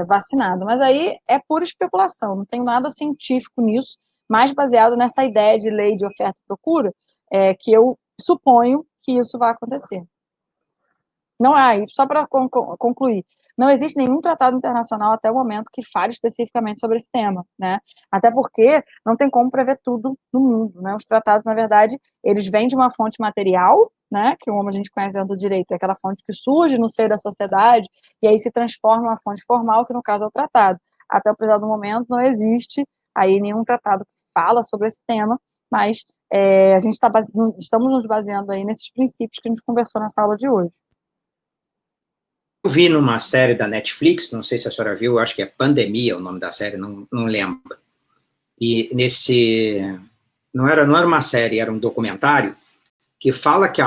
Speaker 2: vacinado. Mas aí é pura especulação, não tem nada científico nisso, mais baseado nessa ideia de lei de oferta e procura, que eu suponho que isso vai acontecer. Não há, só para concluir, não existe nenhum tratado internacional até o momento que fale especificamente sobre esse tema, né? Até porque não tem como prever tudo no mundo, né? Os tratados, na verdade, eles vêm de uma fonte material, né? Que como a gente conhece dentro do direito, é aquela fonte que surge no seio da sociedade e aí se transforma em uma fonte formal, que no caso é o tratado. Até o presente momento não existe aí nenhum tratado que fala sobre esse tema, mas a gente estamos nos baseando aí nesses princípios que a gente conversou nessa aula de hoje.
Speaker 1: Eu vi numa série da Netflix, não sei se a senhora viu, acho que é Pandemia o nome da série, não lembro. E não era uma série, era um documentário que fala que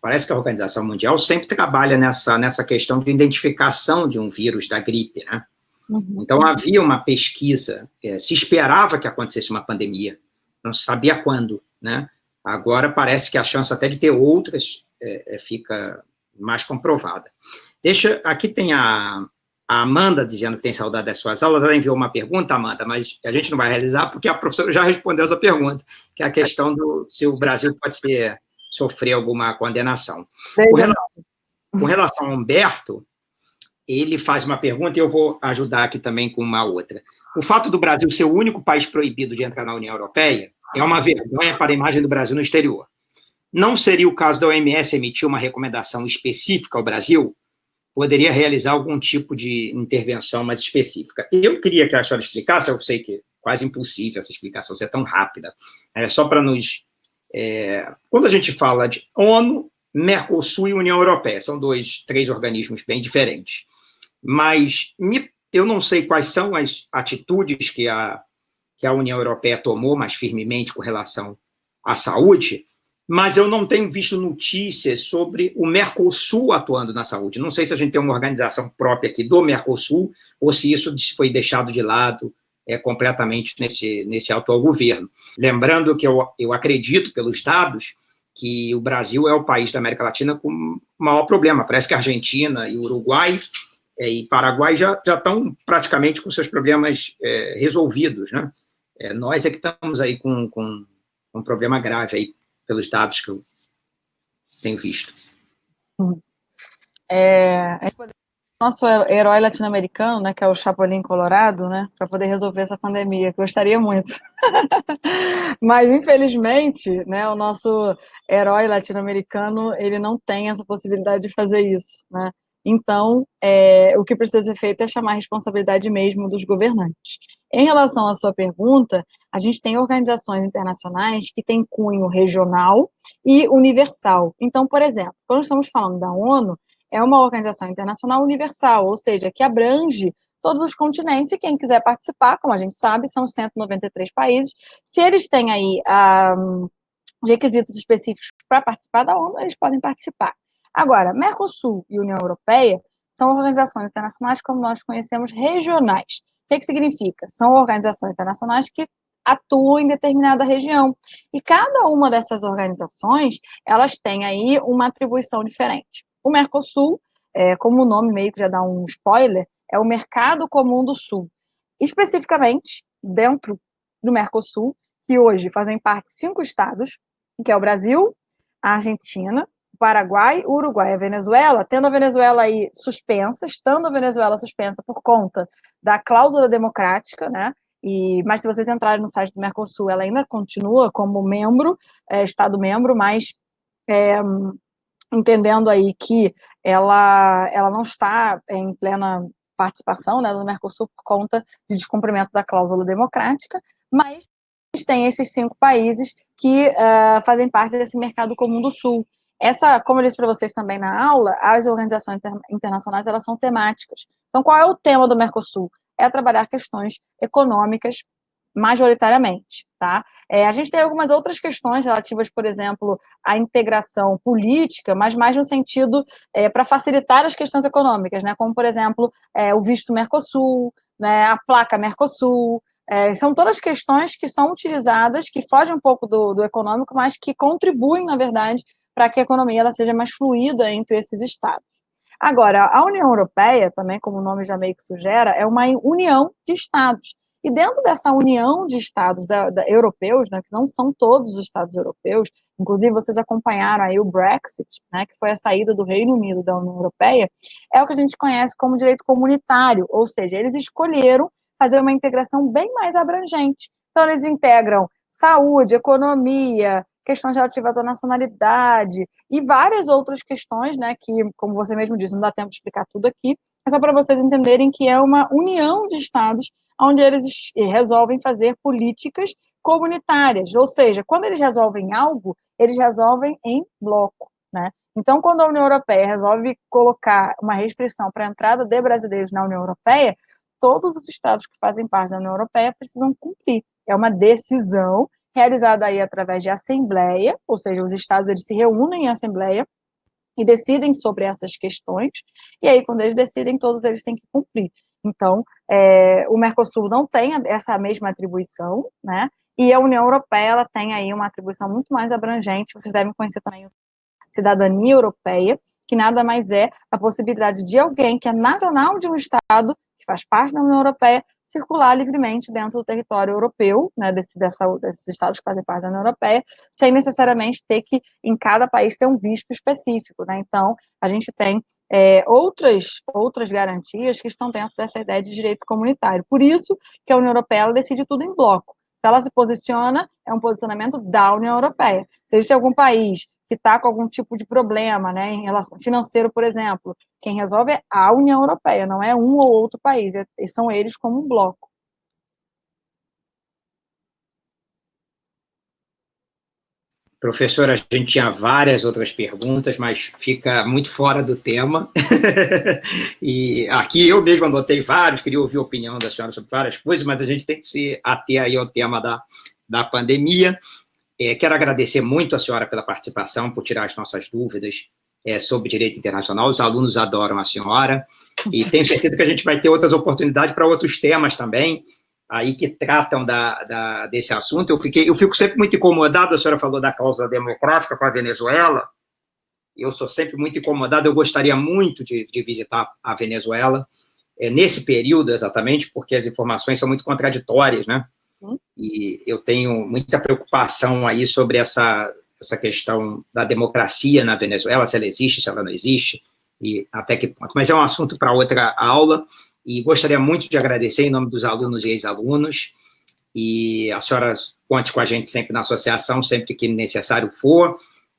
Speaker 1: parece que a Organização Mundial sempre trabalha nessa questão de identificação de um vírus da gripe, né? Uhum. Então havia uma pesquisa, se esperava que acontecesse uma pandemia, não se sabia quando, né? Agora parece que a chance até de ter outras fica mais comprovada. Aqui tem a Amanda dizendo que tem saudade das suas aulas. Ela enviou uma pergunta, Amanda, mas a gente não vai realizar porque a professora já respondeu essa pergunta, que é a questão se o Brasil pode sofrer alguma condenação. Com relação ao Humberto, ele faz uma pergunta e eu vou ajudar aqui também com uma outra. O fato do Brasil ser o único país proibido de entrar na União Europeia é uma vergonha para a imagem do Brasil no exterior. Não seria o caso da OMS emitir uma recomendação específica ao Brasil? Poderia realizar algum tipo de intervenção mais específica. Eu queria que a senhora explicasse, eu sei que é quase impossível essa explicação ser tão rápida, só para nos... quando a gente fala de ONU, Mercosul e União Europeia, são três organismos bem diferentes, mas eu não sei quais são as atitudes que a União Europeia tomou mais firmemente com relação à saúde, mas eu não tenho visto notícias sobre o Mercosul atuando na saúde. Não sei se a gente tem uma organização própria aqui do Mercosul, ou se isso foi deixado de lado completamente nesse atual governo. Lembrando que eu acredito, pelos dados, que o Brasil é o país da América Latina com o maior problema. Parece que a Argentina e o Uruguai e Paraguai já estão praticamente com seus problemas resolvidos, né? Nós é que estamos aí com um problema grave aí, pelos dados que eu tenho visto.
Speaker 2: Nosso herói latino-americano, né, que é o Chapolin Colorado, né, para poder resolver essa pandemia. Gostaria muito. Mas, infelizmente, né, o nosso herói latino-americano, ele não tem essa possibilidade de fazer isso, né? Então, o que precisa ser feito é chamar a responsabilidade mesmo dos governantes. Em relação à sua pergunta, a gente tem organizações internacionais que têm cunho regional e universal. Então, por exemplo, quando estamos falando da ONU, é uma organização internacional universal, ou seja, que abrange todos os continentes, e quem quiser participar, como a gente sabe, são 193 países. Se eles têm aí requisitos específicos para participar da ONU, eles podem participar. Agora, Mercosul e União Europeia são organizações internacionais, como nós conhecemos, regionais. O que significa? São organizações internacionais que atuam em determinada região. E cada uma dessas organizações, elas têm aí uma atribuição diferente. O Mercosul, como o nome meio que já dá um spoiler, é o Mercado Comum do Sul. Especificamente, dentro do Mercosul, que hoje fazem parte 5 estados, que é o Brasil, a Argentina, o Paraguai, o Uruguai e a Venezuela, tendo a Venezuela aí suspensa, estando a Venezuela suspensa por conta da cláusula democrática, né? Mas se vocês entrarem no site do Mercosul, ela ainda continua como membro, Estado membro, mas entendendo aí que ela não está em plena participação, né, do Mercosul por conta de descumprimento da cláusula democrática, mas tem esses 5 países que fazem parte desse mercado comum do Sul. Como eu disse para vocês também na aula, as organizações internacionais, elas são temáticas. Então, qual é o tema do Mercosul? É trabalhar questões econômicas majoritariamente, tá? A gente tem algumas outras questões relativas, por exemplo, à integração política, mas mais no sentido para facilitar as questões econômicas, né? Como, por exemplo, o visto Mercosul, né? A placa Mercosul. São todas questões que são utilizadas, que fogem um pouco do econômico, mas que contribuem, na verdade, para que a economia ela seja mais fluida entre esses estados. Agora, a União Europeia, também, como o nome já meio que sugere, é uma união de estados. E dentro dessa união de estados europeus, né, que não são todos os estados europeus, inclusive vocês acompanharam aí o Brexit, né, que foi a saída do Reino Unido da União Europeia, é o que a gente conhece como direito comunitário, ou seja, eles escolheram fazer uma integração bem mais abrangente. Então, eles integram saúde, economia, questões relativas à nacionalidade e várias outras questões, né, que, como você mesmo disse, não dá tempo de explicar tudo aqui, é só para vocês entenderem que é uma união de estados onde eles resolvem fazer políticas comunitárias, ou seja, quando eles resolvem algo, eles resolvem em bloco, né? Então, quando a União Europeia resolve colocar uma restrição para a entrada de brasileiros na União Europeia, todos os estados que fazem parte da União Europeia precisam cumprir. É uma decisão realizada aí através de assembleia, ou seja, os estados eles se reúnem em assembleia e decidem sobre essas questões, e aí quando eles decidem, todos eles têm que cumprir. Então, o Mercosul não tem essa mesma atribuição, né? E a União Europeia ela tem aí uma atribuição muito mais abrangente. Vocês devem conhecer também a cidadania europeia, que nada mais é a possibilidade de alguém que é nacional de um Estado, que faz parte da União Europeia, circular livremente dentro do território europeu, né, desses estados que fazem parte da União Europeia, sem necessariamente ter que, em cada país, ter um visto específico, né? Então, a gente tem outras garantias que estão dentro dessa ideia de direito comunitário. Por isso que a União Europeia ela decide tudo em bloco. Se ela se posiciona, é um posicionamento da União Europeia. Se existe algum país que está com algum tipo de problema, né, em relação financeiro, por exemplo, quem resolve é a União Europeia, não é um ou outro país, são eles como um bloco.
Speaker 1: Professora, a gente tinha várias outras perguntas, mas fica muito fora do tema. E aqui eu mesmo anotei vários, queria ouvir a opinião da senhora sobre várias coisas, mas a gente tem que se ater aí ao tema da pandemia. Quero agradecer muito a senhora pela participação, por tirar as nossas dúvidas sobre direito internacional. Os alunos adoram a senhora, e tenho certeza que a gente vai ter outras oportunidades para outros temas também, aí que tratam desse assunto. Eu fico sempre muito incomodado, a senhora falou da causa democrática com a Venezuela, eu sou sempre muito incomodado, eu gostaria muito de visitar a Venezuela, nesse período exatamente, porque as informações são muito contraditórias, né? E eu tenho muita preocupação aí sobre essa questão da democracia na Venezuela, se ela existe, se ela não existe, e até que ponto. Mas é um assunto para outra aula, e gostaria muito de agradecer em nome dos alunos e ex-alunos, e a senhora conte com a gente sempre na associação, sempre que necessário for,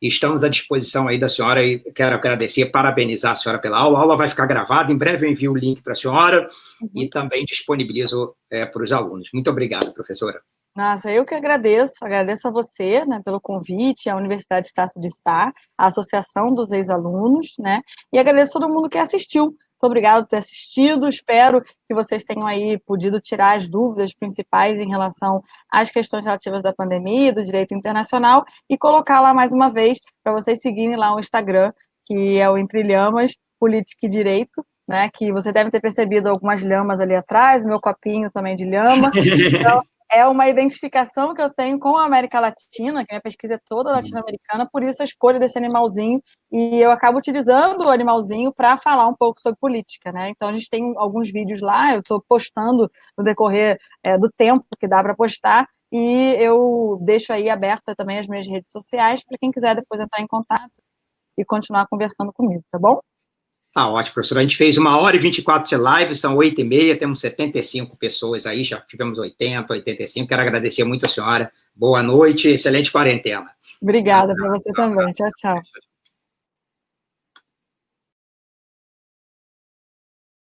Speaker 1: estamos à disposição aí da senhora e quero agradecer, parabenizar a senhora pela aula. A aula vai ficar gravada, em breve eu envio o link para a senhora e também disponibilizo para os alunos. Muito obrigado, professora.
Speaker 2: Nossa, eu que agradeço a você, né, pelo convite, à Universidade Estácio de Sá, à Associação dos Ex-Alunos, né, e agradeço a todo mundo que assistiu. Muito obrigada por ter assistido, espero que vocês tenham aí podido tirar as dúvidas principais em relação às questões relativas da pandemia, do direito internacional, e colocar lá mais uma vez, para vocês seguirem lá o Instagram, que é o Entre Lhamas, Política e Direito, né, que você deve ter percebido algumas lhamas ali atrás, o meu copinho também de lhama, então é uma identificação que eu tenho com a América Latina, que a minha pesquisa é toda latino-americana, por isso a escolha desse animalzinho, e eu acabo utilizando o animalzinho para falar um pouco sobre política, né? Então a gente tem alguns vídeos lá, eu estou postando no decorrer do tempo que dá para postar, e eu deixo aí aberta também as minhas redes sociais para quem quiser depois entrar em contato e continuar conversando comigo, tá bom?
Speaker 1: Tá ótimo, professora. A gente fez 1h24 de live, são 8h30, temos 75 pessoas aí, já tivemos 80, 85. Quero agradecer muito a senhora. Boa noite, excelente quarentena.
Speaker 2: Obrigada para você também. Tchau, tchau.